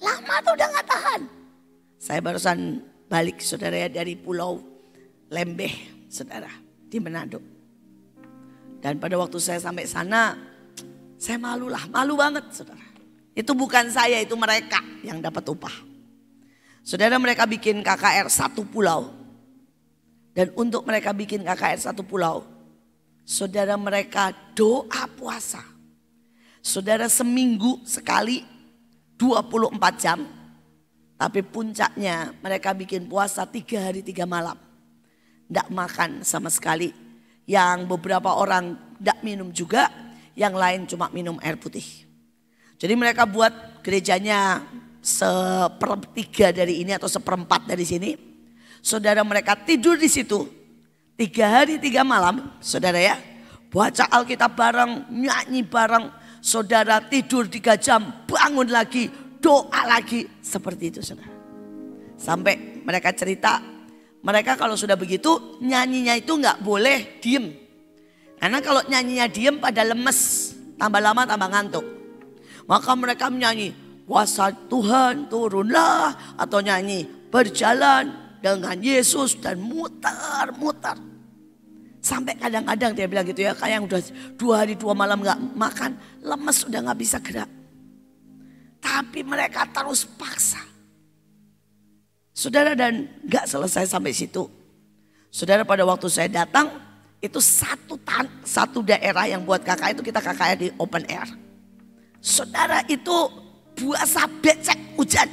Lama tuh udah gak tahan. Saya barusan balik saudara ya dari Pulau Lembeh, saudara, di Manado. Dan pada waktu saya sampai sana, saya malu banget, saudara. Itu bukan saya, itu mereka yang dapat upah. Saudara, mereka bikin KKR satu pulau. Dan untuk mereka bikin KKR satu pulau, saudara, mereka doa puasa. Saudara, seminggu sekali 24 jam. Tapi puncaknya mereka bikin puasa 3 hari 3 malam. Tidak makan sama sekali. Yang beberapa orang tidak minum juga, yang lain cuma minum air putih. Jadi mereka buat gerejanya 1/3 dari ini atau 1/4 dari sini. Saudara, mereka tidur di situ 3 hari 3 malam, saudara ya. Baca Alkitab bareng, nyanyi bareng, saudara tidur 3 jam, bangun lagi, doa lagi. Seperti itu, saudara. Sampai mereka cerita, mereka kalau sudah begitu nyanyinya itu nggak boleh diem. Karena kalau nyanyinya diem pada lemes, tambah lama tambah ngantuk. Maka mereka menyanyi, kuasa Tuhan turunlah, atau nyanyi berjalan dengan Yesus dan muter-muter. Sampai kadang-kadang dia bilang gitu ya, kayak yang udah 2 hari 2 malam gak makan, lemes udah gak bisa gerak. Tapi mereka terus paksa. Saudara, dan gak selesai sampai situ. Saudara, pada waktu saya datang, itu satu daerah yang buat KKR itu kita KKR di open air. Saudara, itu puasa becek hujan.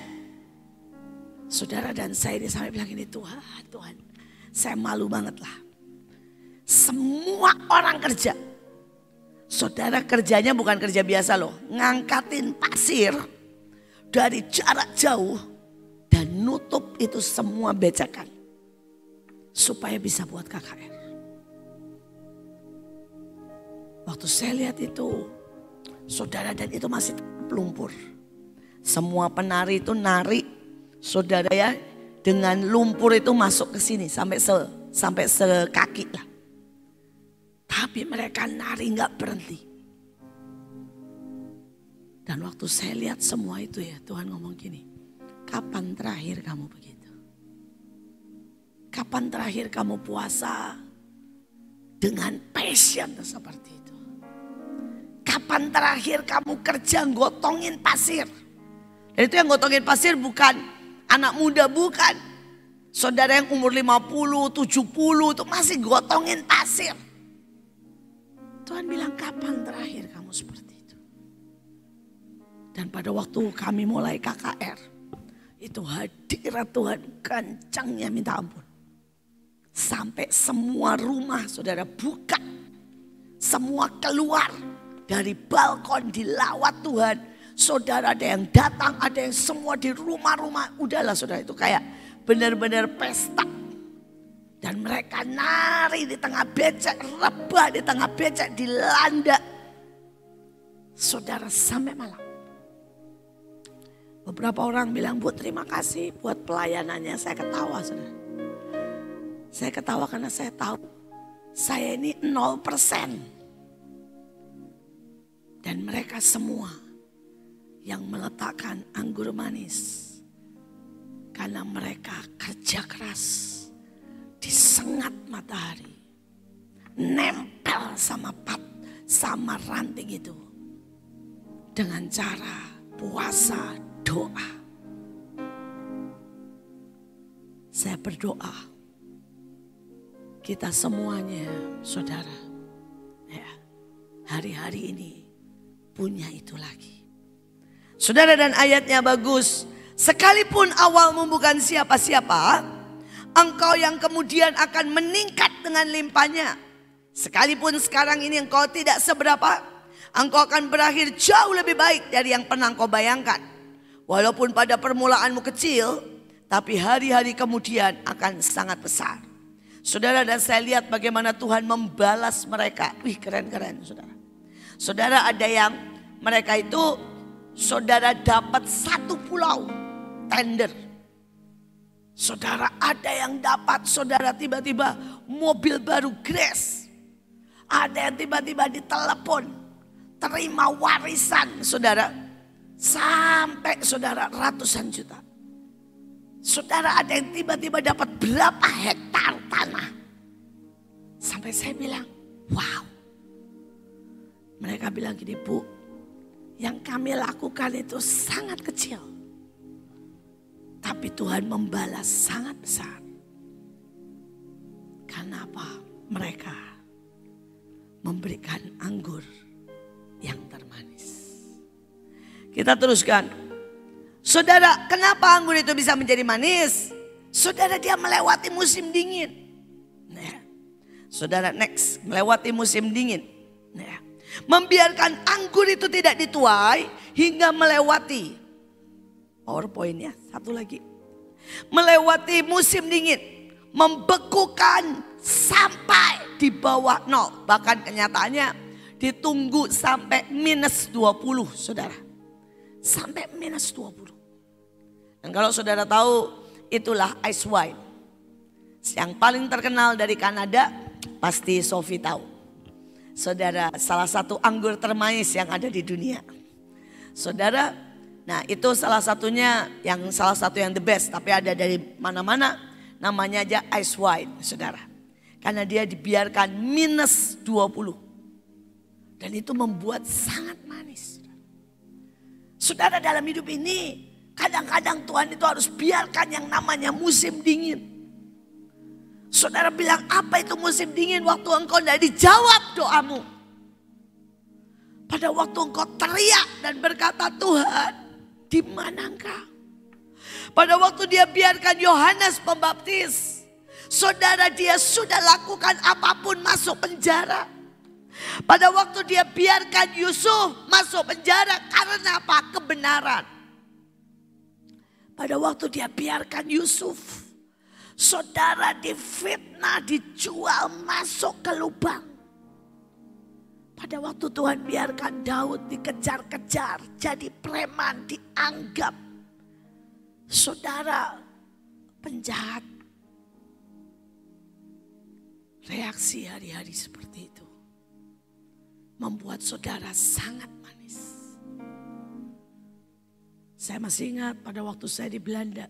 Saudara, dan saya ini sampai bilang ini, Tuhan, saya malu banget lah. Semua orang kerja. Saudara, kerjanya bukan kerja biasa loh. Ngangkatin pasir dari jarak jauh dan nutup itu semua becekan. Supaya bisa buat KKR. Waktu saya lihat itu, saudara, dan itu masih lumpur. Semua penari itu nari, saudara ya, dengan lumpur itu masuk ke sini sampai sekaki lah. Tapi mereka nari nggak berhenti. Dan waktu saya lihat semua itu ya, Tuhan ngomong gini, kapan terakhir kamu begitu? Kapan terakhir kamu puasa dengan passion seperti itu? Kapan terakhir kamu kerja gotongin pasir? Dan itu yang gotongin pasir bukan anak muda, bukan. Saudara yang umur 50, 70 itu masih gotongin pasir. Tuhan bilang, kapan terakhir kamu seperti itu? Dan pada waktu kami mulai KKR, itu hadirat Tuhan kencangnya minta ampun. Sampai semua rumah saudara buka. Semua keluar dari balkon dilawat Tuhan. Saudara, ada yang datang, ada yang semua di rumah-rumah. Udahlah saudara, itu kayak benar-benar pesta. Dan mereka nari di tengah becek, rebah di tengah becek, dilanda. Saudara, sampai malam. Beberapa orang bilang, Bu, terima kasih buat pelayanannya. Saya ketawa, saudara. Saya ketawa karena saya tahu saya ini 0%. Dan mereka semua yang meletakkan anggur manis. Karena mereka kerja keras. Disengat matahari. Nempel sama ranting itu. Dengan cara puasa doa. Saya berdoa. Kita semuanya saudara. Ya, hari-hari ini punya itu lagi. Saudara, dan ayatnya bagus. Sekalipun awalmu bukan siapa-siapa, Engkau yang kemudian akan meningkat dengan limpahnya. Sekalipun sekarang ini engkau tidak seberapa, engkau akan berakhir jauh lebih baik dari yang pernah engkau bayangkan. Walaupun pada permulaanmu kecil, tapi hari-hari kemudian akan sangat besar. Saudara, dan saya lihat bagaimana Tuhan membalas mereka. Wih, keren-keren saudara. Saudara, ada yang mereka itu saudara dapat satu pulau tender. Saudara, ada yang dapat saudara tiba-tiba mobil baru Grace. Ada yang tiba-tiba ditelepon terima warisan saudara. Sampai saudara ratusan juta. Saudara, ada yang tiba-tiba dapat berapa hektar tanah. Sampai saya bilang, wow. Mereka bilang gini, Bu, yang kami lakukan itu sangat kecil. Tapi Tuhan membalas sangat besar. Karena apa? Mereka memberikan anggur yang termanis. Kita teruskan. Saudara, kenapa anggur itu bisa menjadi manis? Saudara, dia melewati musim dingin. Nah, saudara, next, melewati musim dingin. Nah, membiarkan anggur itu tidak dituai hingga melewati. PowerPoint-nya, satu lagi. Melewati musim dingin, membekukan sampai di bawah 0. Bahkan kenyataannya ditunggu sampai -20, saudara. Sampai -20. Dan kalau saudara tahu, itulah ice wine. Yang paling terkenal dari Kanada, pasti Sophie tahu. Saudara, salah satu anggur termanis yang ada di dunia. Saudara, nah itu salah satunya, salah satu yang the best. Tapi ada dari mana-mana, namanya aja ice wine, saudara. Karena dia dibiarkan -20. Dan itu membuat sangat manis. Saudara, dalam hidup ini kadang-kadang Tuhan itu harus biarkan yang namanya musim dingin. Saudara bilang, apa itu musim dingin? Waktu engkau tidak dijawab doamu. Pada waktu engkau teriak dan berkata, Tuhan, di mana engkau? Pada waktu dia biarkan Yohanes Pembaptis, saudara, dia sudah lakukan apapun, masuk penjara. Pada waktu dia biarkan Yusuf masuk penjara karena apa? Kebenaran. Pada waktu dia biarkan Yusuf, saudara, difitnah, dijual, masuk ke lubang. Pada waktu Tuhan biarkan Daud dikejar-kejar, jadi preman, dianggap saudara penjahat. Reaksi hari-hari seperti itu membuat saudara sangat manis. Saya masih ingat pada waktu saya di Belanda.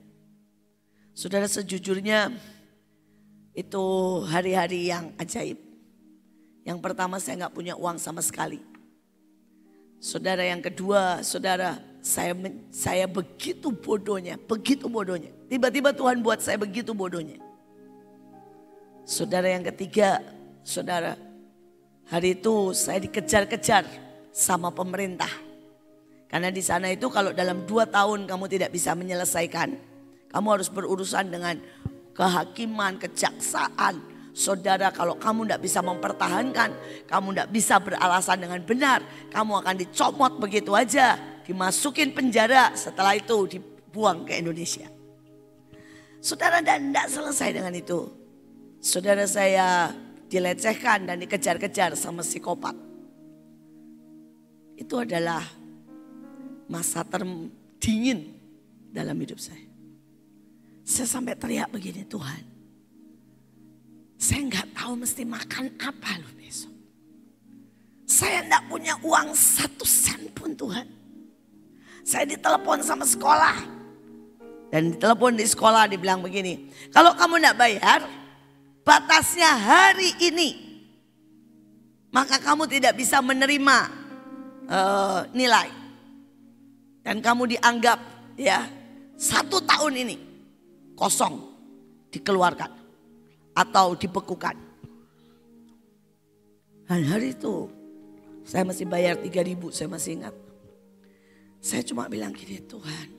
Saudara, sejujurnya itu hari-hari yang ajaib. Yang pertama, saya gak punya uang sama sekali. Saudara, yang kedua, saudara, saya begitu bodohnya. Tiba-tiba Tuhan buat saya begitu bodohnya. Saudara, yang ketiga, saudara, hari itu saya dikejar-kejar sama pemerintah. Karena di sana itu kalau dalam 2 tahun kamu tidak bisa menyelesaikan, kamu harus berurusan dengan kehakiman, kejaksaan. Saudara, kalau kamu tidak bisa mempertahankan, kamu tidak bisa beralasan dengan benar, kamu akan dicomot begitu aja, dimasukin penjara, setelah itu dibuang ke Indonesia. Saudara, dan tidak selesai dengan itu. Saudara, saya dilecehkan dan dikejar-kejar sama psikopat. Itu adalah masa terdingin dalam hidup saya. Saya sampai teriak begini, Tuhan, saya nggak tahu mesti makan apa loh besok. Saya nggak punya uang 1 sen pun, Tuhan. Saya ditelepon sama sekolah. Dan ditelepon di sekolah dibilang begini, kalau kamu nggak bayar, batasnya hari ini, maka kamu tidak bisa menerima nilai. Dan kamu dianggap 1 tahun ini kosong, dikeluarkan atau dibekukan. Dan hari itu saya masih bayar 3.000, saya masih ingat. Saya cuma bilang gini, Tuhan,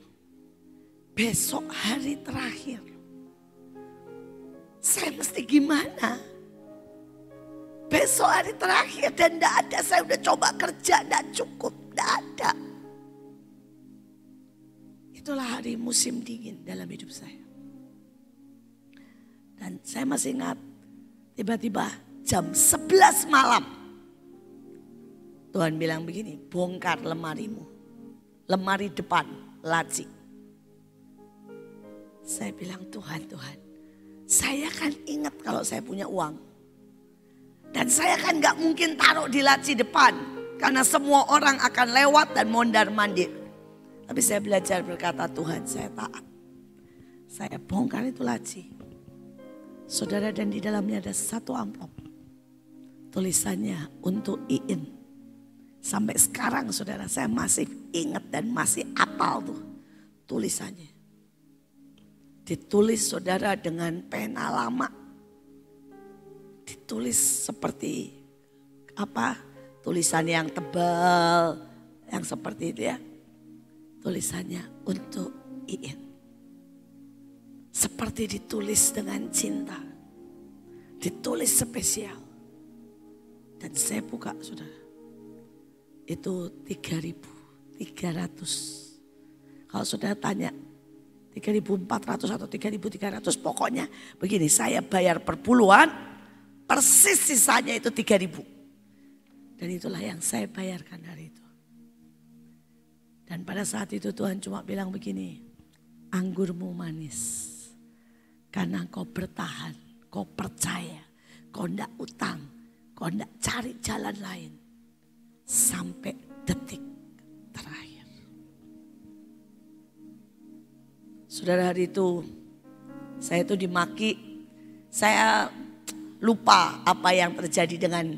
besok hari terakhir. Saya mesti gimana? Besok hari terakhir dan tidak ada. Saya udah coba kerja, tidak cukup, tidak ada. Itulah hari musim dingin dalam hidup saya. Dan saya masih ingat, tiba-tiba jam 11 malam. Tuhan bilang begini, bongkar lemarimu. Lemari depan, laci. Saya bilang, Tuhan, saya kan ingat kalau saya punya uang. Dan saya kan gak mungkin taruh di laci depan. Karena semua orang akan lewat dan mondar-mandir. Tapi saya belajar berkata, Tuhan saya taat. Saya bongkar itu laci. Saudara, dan di dalamnya ada satu amplop. Tulisannya untuk Iin. Sampai sekarang saudara, saya masih ingat dan masih apal tuh tulisannya. Ditulis saudara dengan pena lama. Ditulis seperti apa? Tulisan yang tebal, yang seperti itu ya. Tulisannya untuk Iin. Seperti ditulis dengan cinta. Ditulis spesial. Dan saya buka saudara. Itu 3.300. Kalau saudara tanya 3.400 atau 3.300, pokoknya begini, saya bayar per puluhan, persis sisanya itu 3.000. Dan itulah yang saya bayarkan hari itu. Dan pada saat itu Tuhan cuma bilang begini, anggurmu manis. Karena kau bertahan, kau percaya, kau tidak utang, kau tidak cari jalan lain. Sampai detik terakhir. Saudara, hari itu saya itu dimaki. Saya lupa apa yang terjadi dengan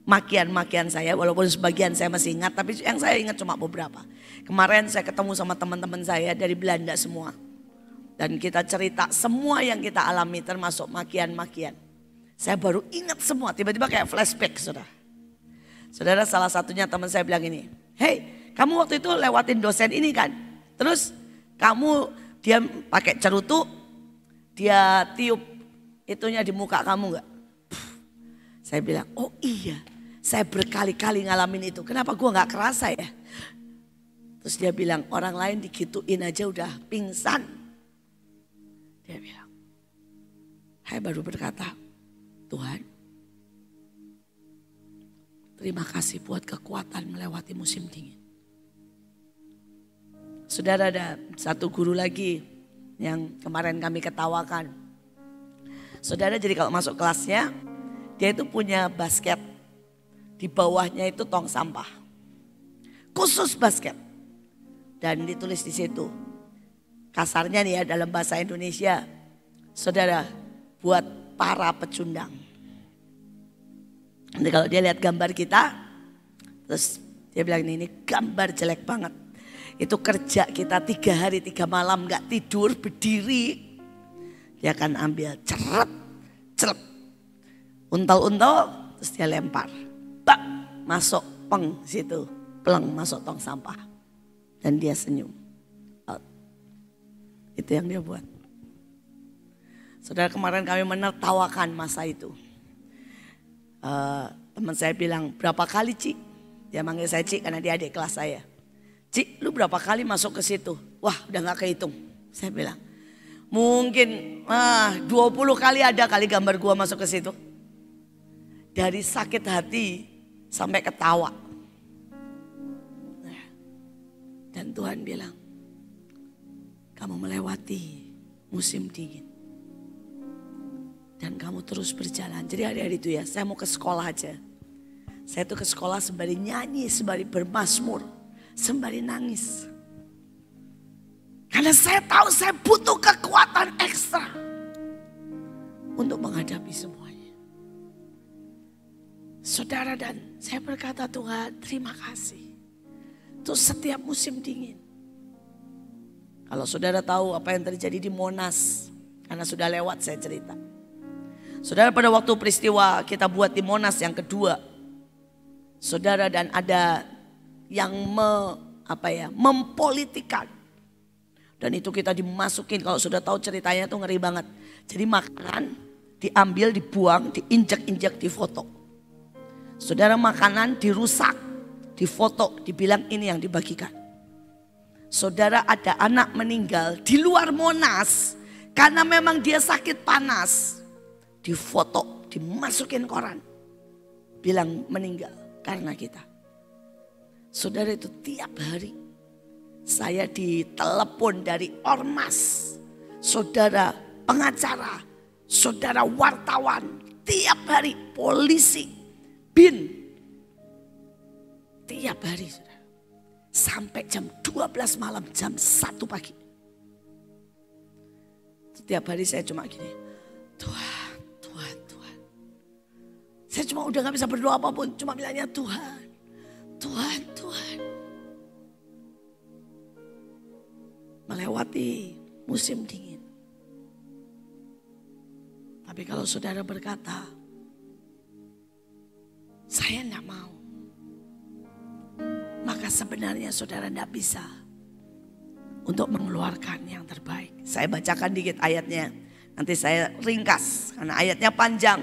makian-makian saya. Walaupun sebagian saya masih ingat, tapi yang saya ingat cuma beberapa. Kemarin saya ketemu sama teman-teman saya dari Belanda semua. Dan kita cerita semua yang kita alami termasuk makian-makian. Saya baru ingat semua, tiba-tiba kayak flashback saudara. Saudara, salah satunya teman saya bilang ini, hey, kamu waktu itu lewatin dosen ini kan? Terus kamu, dia pakai cerutu, dia tiup itunya di muka kamu gak? Saya bilang, oh iya, saya berkali-kali ngalamin itu. Kenapa gue gak kerasa ya? Terus dia bilang, orang lain digituin aja udah pingsan. Dia bilang, saya baru berkata, Tuhan, terima kasih buat kekuatan melewati musim dingin. Saudara, ada satu guru lagi yang kemarin kami ketawakan. Saudara, jadi kalau masuk kelasnya, dia itu punya basket. Di bawahnya itu tong sampah. Khusus basket. Dan ditulis di situ. Kasarnya nih ya dalam bahasa Indonesia. Saudara, buat para pecundang. Nanti kalau dia lihat gambar kita, terus dia bilang ini gambar jelek banget. Itu kerja kita 3 hari 3 malam gak tidur, berdiri. Dia akan ambil ceret, untal-untal, terus dia lempar. Bak, masuk peng situ, pleng masuk tong sampah. Dan dia senyum. Itu yang dia buat. Saudara, kemarin kami menertawakan masa itu. Teman saya bilang, berapa kali Ci? Dia manggil saya Ci karena dia adik kelas saya. Ci, lu berapa kali masuk ke situ? Wah, udah gak kehitung. Saya bilang, mungkin 20 kali ada kali gambar gua masuk ke situ. Dari sakit hati sampai ketawa. Dan Tuhan bilang, kamu melewati musim dingin. Dan kamu terus berjalan. Jadi hari-hari itu ya, saya mau ke sekolah aja. Saya tuh ke sekolah sembari nyanyi, sembari bermazmur, sembari nangis. Karena saya tahu saya butuh kekuatan ekstra untuk menghadapi semuanya. Saudara, dan saya berkata, Tuhan terima kasih. Untuk setiap musim dingin. Kalau saudara tahu apa yang terjadi di Monas, karena sudah lewat saya cerita. Saudara, pada waktu peristiwa kita buat di Monas yang kedua, saudara, dan ada yang mempolitikan. Dan itu kita dimasukin, kalau sudah tahu ceritanya tuh ngeri banget. Jadi makan diambil, dibuang, diinjak-injak, difoto. Saudara, makanan dirusak, difoto, dibilang ini yang dibagikan. Saudara, ada anak meninggal di luar Monas karena memang dia sakit panas. Difoto, dimasukin koran. Bilang meninggal karena kita. Saudara, itu tiap hari saya ditelepon dari ormas, saudara pengacara, saudara wartawan, tiap hari polisi, bin. Tiap hari saudara. Sampai jam 12 malam, jam 1 pagi. Setiap hari saya cuma gini, Tuhan, Tuhan, Tuhan. Saya cuma udah gak bisa berdoa apapun, cuma bilangnya Tuhan, Tuhan, Tuhan. Melewati musim dingin. Tapi kalau saudara berkata, saya enggak mau. Maka sebenarnya saudara enggak bisa untuk mengeluarkan yang terbaik. Saya bacakan dikit ayatnya. Nanti saya ringkas karena ayatnya panjang.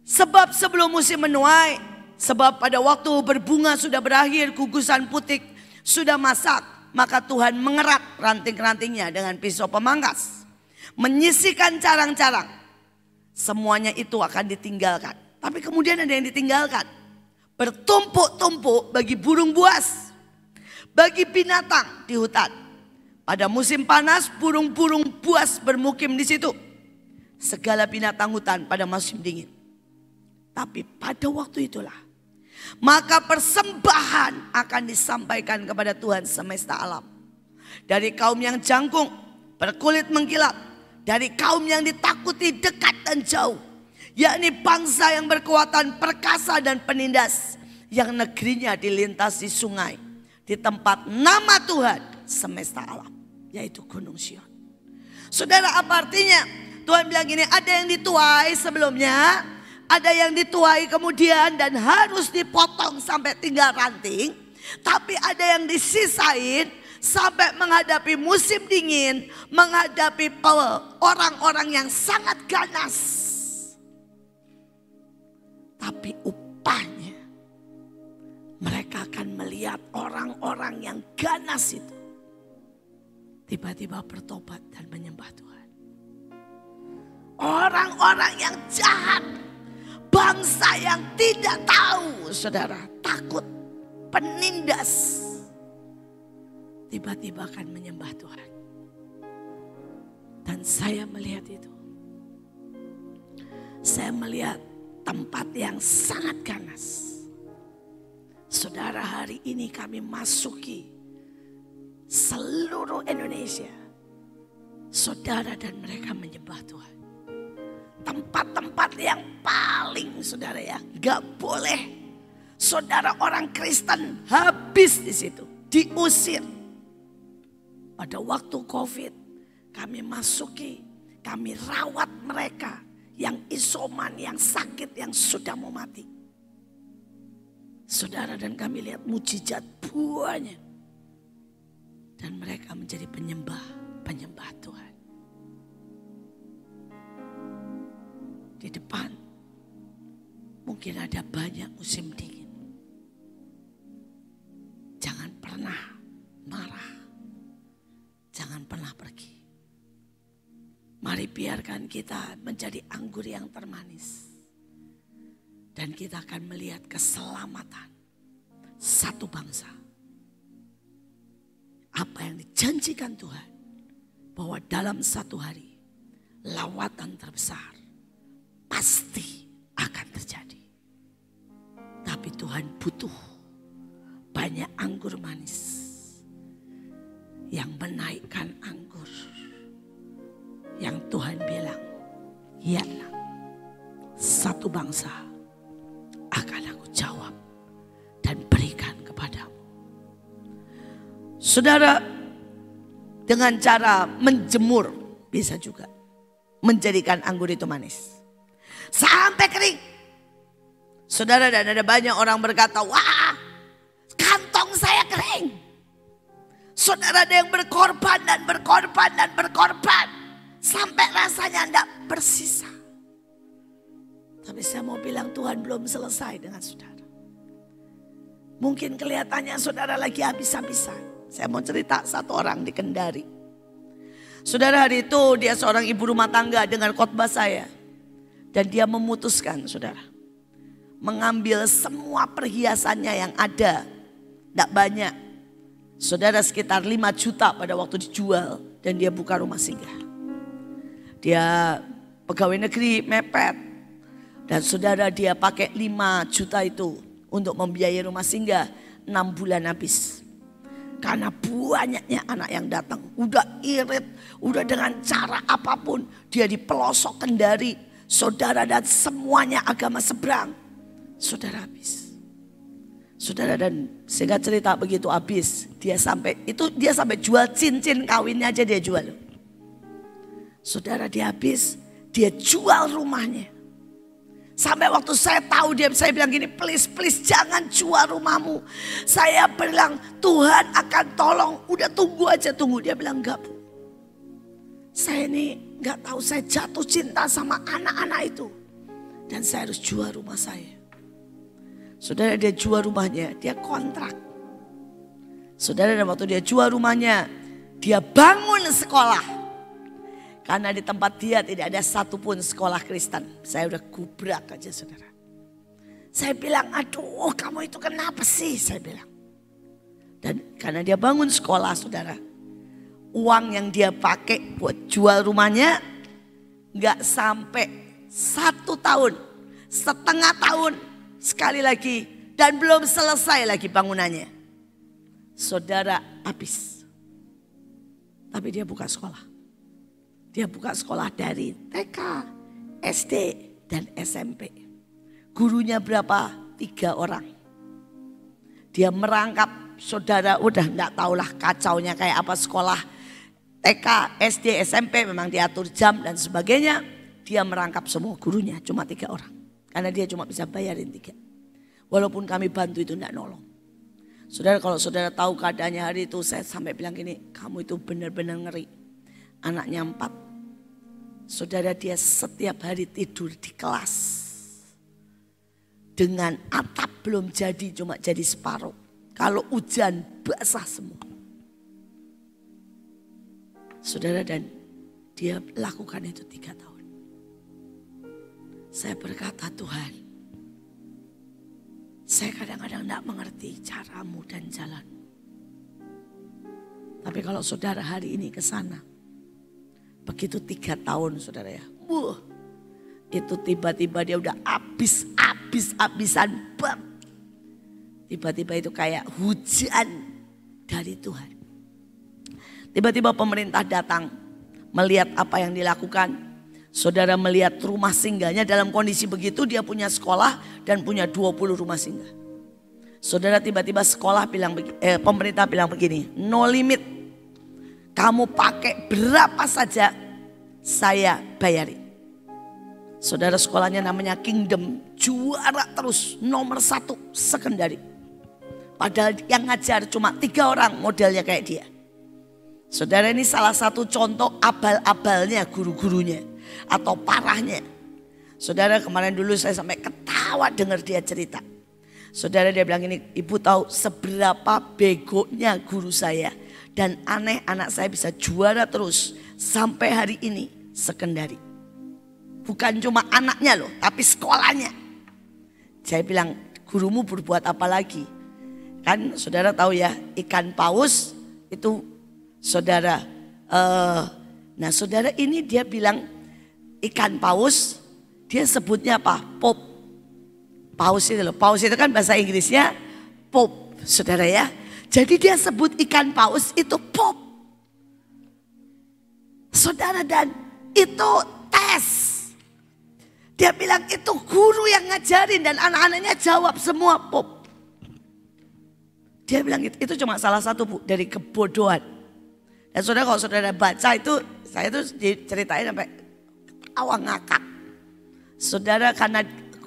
Sebab sebelum musim menuai, sebab pada waktu berbunga sudah berakhir, gugusan putik sudah masak, maka Tuhan mengerat ranting-rantingnya dengan pisau pemangkas. Menyisihkan carang-carang. Semuanya itu akan ditinggalkan. Tapi kemudian ada yang ditinggalkan. Bertumpuk-tumpuk bagi burung buas, bagi binatang di hutan. Pada musim panas burung-burung buas bermukim di situ. Segala binatang hutan pada musim dingin. Tapi pada waktu itulah, maka persembahan akan disampaikan kepada Tuhan semesta alam. Dari kaum yang jangkung, berkulit mengkilap, dari kaum yang ditakuti dekat dan jauh, yakni bangsa yang berkekuatan perkasa dan penindas, yang negerinya dilintasi sungai, di tempat nama Tuhan semesta alam, yaitu Gunung Sion. Saudara, apa artinya? Tuhan bilang gini, ada yang dituai sebelumnya, ada yang dituai kemudian dan harus dipotong sampai tinggal ranting, tapi ada yang disisain sampai menghadapi musim dingin, menghadapi orang-orang yang sangat ganas. Tapi upahnya, mereka akan melihat orang-orang yang ganas itu tiba-tiba bertobat dan menyembah Tuhan. Orang-orang yang jahat, bangsa yang tidak tahu, saudara, takut, penindas, tiba-tiba akan menyembah Tuhan. Dan saya melihat itu. Saya melihat tempat yang sangat ganas. Saudara, hari ini kami masuki seluruh Indonesia. Saudara dan mereka menyembah Tuhan. Tempat-tempat yang paling, saudara ya, gak boleh saudara orang Kristen habis di situ, diusir. Pada waktu COVID kami masuki, kami rawat mereka yang isoman, yang sakit, yang sudah mau mati. Saudara, dan kami lihat mujizat buahnya. Dan mereka menjadi penyembah Tuhan. Di depan mungkin ada banyak musim dingin. Jangan pernah marah. Jangan pernah pergi. Mari biarkan kita menjadi anggur yang termanis. Dan kita akan melihat keselamatan satu bangsa. Apa yang dijanjikan Tuhan, bahwa dalam satu hari lawatan terbesar pasti akan terjadi. Tapi Tuhan butuh banyak anggur manis yang menaikkan anggur. Yang Tuhan bilang, ya nak, satu bangsa akan aku jawab dan berikan kepadamu. Saudara, dengan cara menjemur bisa juga menjadikan anggur itu manis. Sampai kering. Saudara, dan ada banyak orang berkata, wah, kantong saya kering. Saudara, ada yang berkorban dan berkorban dan berkorban. Sampai rasanya tidak bersisa. Tapi saya mau bilang Tuhan belum selesai dengan saudara. Mungkin kelihatannya saudara lagi habis-habisan. Saya mau cerita satu orang di Kendari. Saudara, hari itu dia seorang ibu rumah tangga dengar khotbah saya. Dan dia memutuskan, saudara, mengambil semua perhiasannya yang ada. Tidak banyak. Saudara, sekitar 5 juta pada waktu dijual. Dan dia buka rumah singgah. Dia pegawai negeri mepet. Dan saudara, dia pakai 5 juta itu untuk membiayai rumah singgah 6 bulan habis. Karena banyaknya anak yang datang. Udah irit, udah dengan cara apapun. Dia di pelosok Kendari. Saudara, dan semuanya agama seberang. Saudara, habis. Saudara, dan sehingga cerita begitu habis. Dia sampai jual cincin kawinnya aja dia jual. Saudara, dia habis. Dia jual rumahnya. Sampai waktu saya tahu saya bilang gini, please jangan jual rumahmu. Saya bilang Tuhan akan tolong, udah tunggu aja tunggu. Dia bilang enggak Bu. Saya ini enggak tahu, saya jatuh cinta sama anak-anak itu. Dan saya harus jual rumah saya. Saudara, dia jual rumahnya, dia kontrak. Saudara, dan waktu dia jual rumahnya, dia bangun sekolah. Karena di tempat dia tidak ada satupun sekolah Kristen. Saya udah gubrak aja saudara. Saya bilang, aduh kamu itu kenapa sih? Saya bilang. Dan karena dia bangun sekolah saudara. Uang yang dia pakai buat jual rumahnya gak sampai 1 tahun. Setengah tahun sekali lagi. Dan belum selesai lagi bangunannya. Saudara, habis. Tapi dia buka sekolah. Dia buka sekolah dari TK, SD, dan SMP. Gurunya berapa? 3 orang. Dia merangkap saudara, udah enggak tahulah kacaunya kayak apa sekolah. TK, SD, SMP memang diatur jam dan sebagainya. Dia merangkap semua gurunya, cuma 3 orang. Karena dia cuma bisa bayarin 3. Walaupun kami bantu itu enggak nolong. Saudara, kalau saudara tahu keadaannya hari itu, saya sampai bilang gini, kamu itu benar-benar ngeri. Anaknya 4. Saudara, dia setiap hari tidur di kelas. Dengan atap belum jadi, cuma jadi separuh. Kalau hujan basah semua. Saudara, dan dia lakukan itu 3 tahun. Saya berkata, Tuhan, saya kadang-kadang tidak mengerti caramu dan jalan. Tapi kalau saudara hari ini ke sana, begitu 3 tahun saudara ya. Itu tiba-tiba dia udah habis-habisan bam. Tiba-tiba itu kayak hujan dari Tuhan. Tiba-tiba pemerintah datang melihat apa yang dilakukan. Saudara, melihat rumah singgahnya dalam kondisi begitu, dia punya sekolah dan punya 20 rumah singgah. Saudara, tiba-tiba pemerintah bilang begini, no limit. Kamu pakai berapa saja saya bayari. Saudara, sekolahnya namanya Kingdom. Juara terus, nomor 1 sekendari. Padahal yang ngajar cuma 3 orang modelnya kayak dia. Saudara, ini salah satu contoh abal-abalnya guru-gurunya. Atau parahnya. Saudara, kemarin dulu saya sampai ketawa dengar dia cerita. Saudara, dia bilang ini, ibu tahu seberapa begonya guru saya. Dan aneh, anak saya bisa juara terus sampai hari ini sekendari. Bukan cuma anaknya loh, tapi sekolahnya. Saya bilang, gurumu berbuat apa lagi? Kan saudara tahu ya, ikan paus itu saudara. Nah saudara, ini dia bilang ikan paus, dia sebutnya apa? Pop. Paus itu loh, paus itu kan bahasa Inggrisnya pop, saudara ya. Jadi dia sebut ikan paus itu pop. Saudara, dan itu tes. Dia bilang itu guru yang ngajarin dan anak-anaknya jawab semua pop. Dia bilang itu cuma salah satu Bu dari kebodohan. Dan saudara, kalau saudara baca itu, saya tuh diceritain sampai ketawa ngakak. Saudara, karena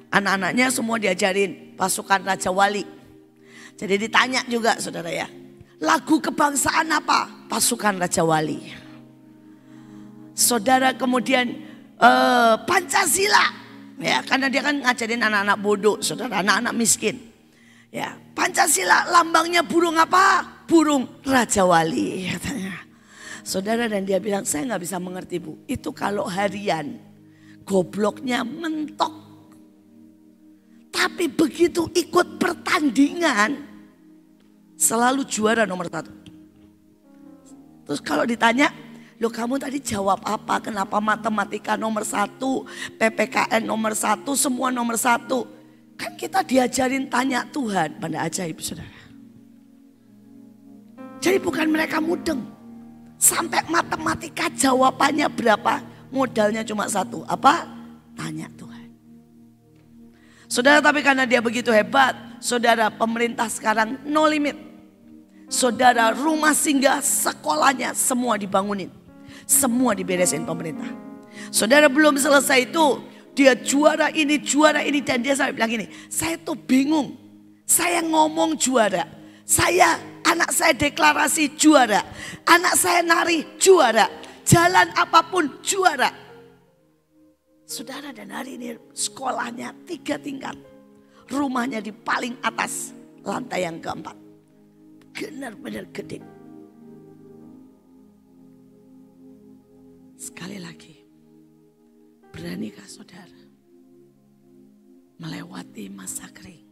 anak-anaknya semua diajarin pasukan Raja Wali. Jadi ditanya juga saudara ya, lagu kebangsaan apa? Pasukan Raja Wali. Saudara, kemudian Pancasila Ya, karena dia kan ngajarin anak-anak bodoh, saudara, anak-anak miskin. Ya, Pancasila lambangnya burung apa? Burung Raja Wali katanya. Saudara, dan dia bilang, saya nggak bisa mengerti Bu. Itu kalau harian, gobloknya mentok. Tapi begitu ikut pertandingan, selalu juara nomor 1. Terus kalau ditanya, loh kamu tadi jawab apa? Kenapa matematika nomor 1, PPKN nomor 1, semua nomor 1? Kan kita diajarin tanya Tuhan. Benda ajaib saudara. Jadi bukan mereka mudeng. Sampai matematika jawabannya berapa? Modalnya cuma 1. Apa? Tanya Tuhan. Saudara, tapi karena dia begitu hebat, saudara, pemerintah sekarang no limit. Saudara, rumah singgah, sekolahnya semua dibangunin. Semua diberesin pemerintah. Saudara, belum selesai itu, dia juara ini dan dia sampai bilang gini, saya tuh bingung. Saya ngomong juara. Anak saya deklarasi juara. Anak saya nari juara. Jalan apapun juara. Saudara, dan hari ini sekolahnya 3 tingkat. Rumahnya di paling atas, lantai yang keempat. Benar-benar gede. Sekali lagi, beranikah saudara melewati masa kering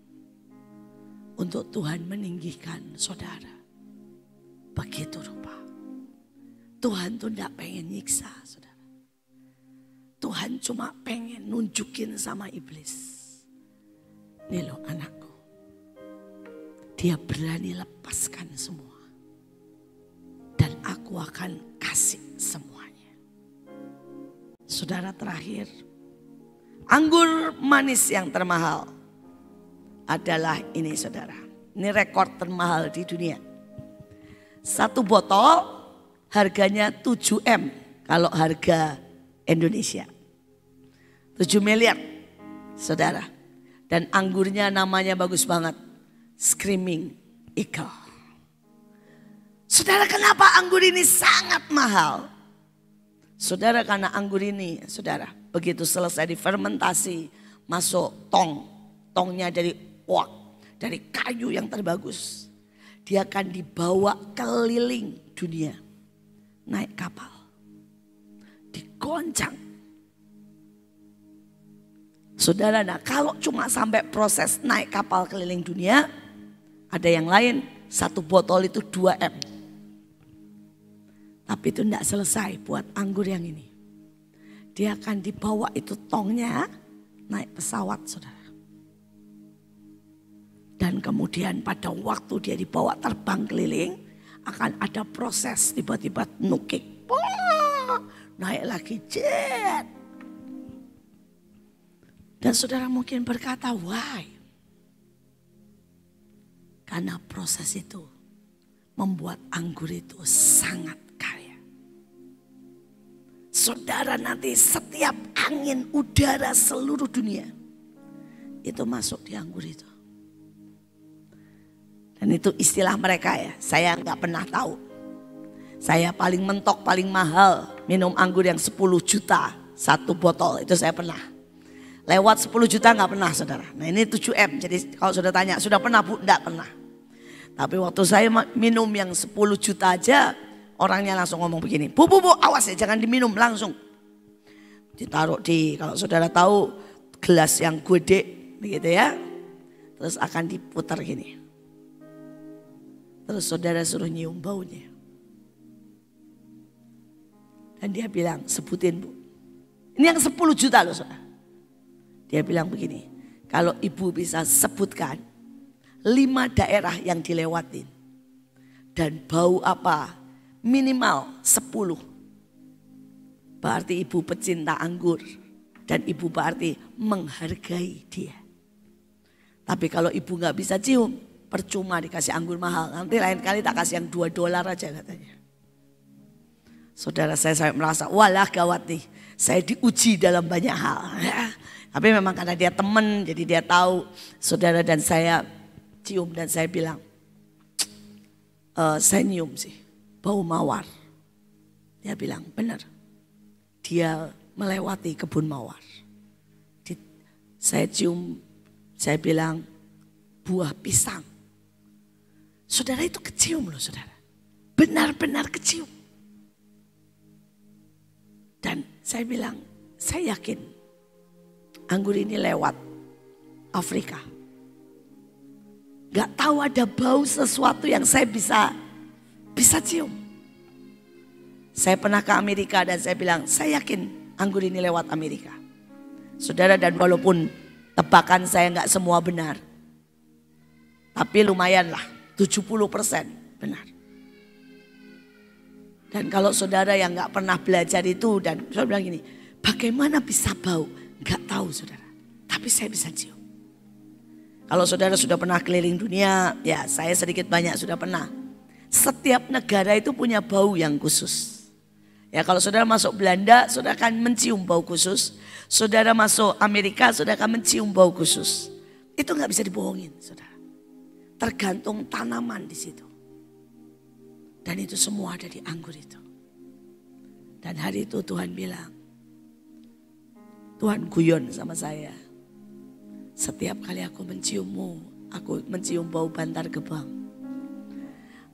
untuk Tuhan meninggikan saudara? Begitu rupa. Tuhan tuh gak pengen nyiksa saudara. Tuhan cuma pengen nunjukin sama iblis. Nih loh anakku, dia berani lepaskan semua. Dan aku akan kasih semuanya. Saudara, terakhir, anggur manis yang termahal adalah ini saudara. Ini rekor termahal di dunia. 1 botol harganya 7M kalau harga Indonesia. 7 miliar saudara. Dan anggurnya namanya bagus banget. Screaming Eagle. Saudara, kenapa anggur ini sangat mahal? Saudara, karena anggur ini, saudara, begitu selesai difermentasi, masuk tong. Tongnya dari oak, dari kayu yang terbagus. Dia akan dibawa keliling dunia. Naik kapal. Digoncang. Saudara, nah kalau cuma sampai proses naik kapal keliling dunia, ada yang lain, 1 botol itu 2M. Tapi itu tidak selesai buat anggur yang ini. Dia akan dibawa itu tongnya naik pesawat saudara. Dan kemudian pada waktu dia dibawa terbang keliling, akan ada proses tiba-tiba nukik. Naik lagi jet. Dan saudara mungkin berkata, why? Karena proses itu membuat anggur itu sangat kaya. Saudara, nanti setiap angin udara seluruh dunia itu masuk di anggur itu. Dan itu istilah mereka ya, saya nggak pernah tahu. Saya paling mentok, paling mahal minum anggur yang 10 juta 1 botol, itu saya pernah. Lewat 10 juta nggak pernah saudara. Nah ini 7M, jadi kalau sudah tanya, sudah pernah Bu? Nggak pernah. Tapi waktu saya minum yang 10 juta aja, orangnya langsung ngomong begini, Bu, awas ya jangan diminum langsung. Ditaruh di, kalau saudara tahu, gelas yang gede begitu ya. Terus akan diputar gini. Terus saudara suruh nyium baunya. Dan dia bilang, sebutin Bu. Ini yang 10 juta loh saudara. Dia bilang begini, kalau ibu bisa sebutkan 5 daerah yang dilewatin. Dan bau apa? Minimal 10. Berarti ibu pecinta anggur. Dan ibu berarti menghargai dia. Tapi kalau ibu gak bisa cium, percuma dikasih anggur mahal. Nanti lain kali tak kasih yang $2 aja katanya. Saudara, saya sampai merasa, walah gawat nih. Saya diuji dalam banyak hal. Tapi memang karena dia teman, jadi dia tahu. Saudara, dan saya cium dan saya bilang, saya nyium sih, bau mawar. Dia bilang, benar. Dia melewati kebun mawar. Saya cium, saya bilang buah pisang. Saudara itu kecium loh saudara. Benar-benar kecium. Dan saya bilang, saya yakin anggur ini lewat Afrika. Gak tahu ada bau sesuatu yang saya bisa cium. Saya pernah ke Amerika dan saya bilang, saya yakin anggur ini lewat Amerika. Saudara, dan walaupun tebakan saya gak semua benar. Tapi lumayan lah, 70% benar. Dan kalau saudara yang gak pernah belajar itu, dan saya bilang gini, bagaimana bisa bau? Gak tahu saudara, tapi saya bisa cium. Kalau saudara sudah pernah keliling dunia, ya saya sedikit banyak sudah pernah. Setiap negara itu punya bau yang khusus. Ya kalau saudara masuk Belanda, saudara akan mencium bau khusus. Saudara masuk Amerika, saudara akan mencium bau khusus. Itu gak bisa dibohongin saudara. Tergantung tanaman di situ. Dan itu semua ada di anggur itu. Dan hari itu Tuhan bilang, Tuhan guyon sama saya. Setiap kali aku menciummu, aku mencium bau Bantar Gebang.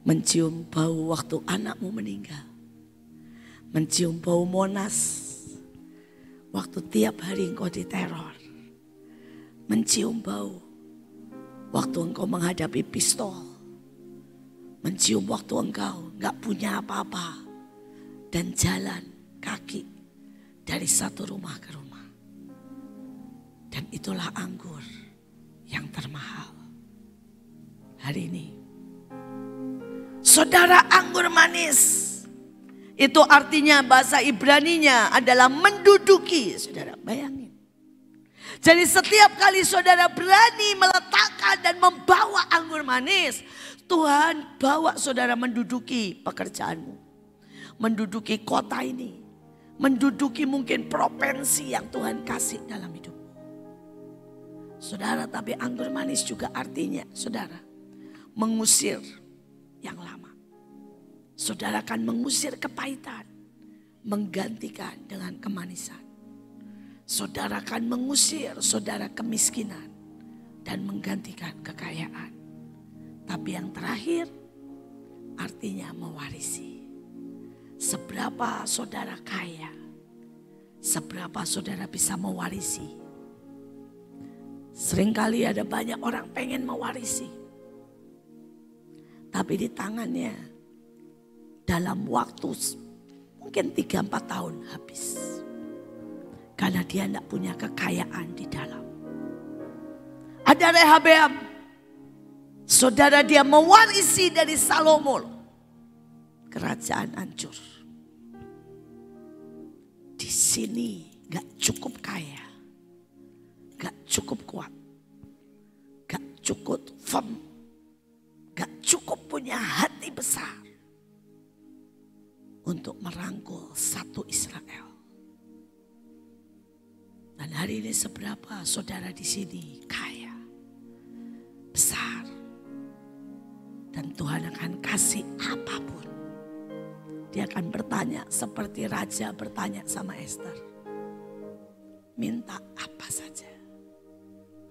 Mencium bau waktu anakmu meninggal. Mencium bau Monas. Waktu tiap hari engkau diteror. Mencium bau waktu engkau menghadapi pistol. Mencium waktu engkau gak punya apa-apa. Dan jalan kaki dari satu rumah ke rumah. Dan itulah anggur yang termahal. Hari ini. Saudara, anggur manis. Itu artinya bahasa Ibraninya adalah menduduki. Saudara bayangin. Jadi setiap kali saudara berani meletakkan dan membawa anggur manis. Tuhan bawa saudara menduduki pekerjaanmu. Menduduki kota ini. Menduduki mungkin provinsi yang Tuhan kasih dalam hidup. Saudara, tapi anggur manis juga artinya, saudara, mengusir yang lama. Saudara akan mengusir kepahitan, menggantikan dengan kemanisan. Saudara akan mengusir saudara kemiskinan dan menggantikan kekayaan. Tapi yang terakhir, artinya mewarisi. Seberapa saudara kaya, seberapa saudara bisa mewarisi. Seringkali ada banyak orang pengen mewarisi. Tapi di tangannya dalam waktu mungkin 3-4 tahun habis. Karena dia tidak punya kekayaan di dalam. Ada Rehabeam. Saudara, dia mewarisi dari Salomo. Kerajaan hancur. Di sini gak cukup kaya. Gak cukup kuat, gak cukup firm, gak cukup punya hati besar untuk merangkul satu Israel. Dan hari ini seberapa saudara di sini kaya, besar, dan Tuhan akan kasih apapun. Dia akan bertanya seperti raja bertanya sama Esther, minta apa saja.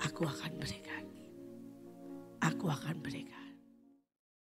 Aku akan berikan. Aku akan berikan.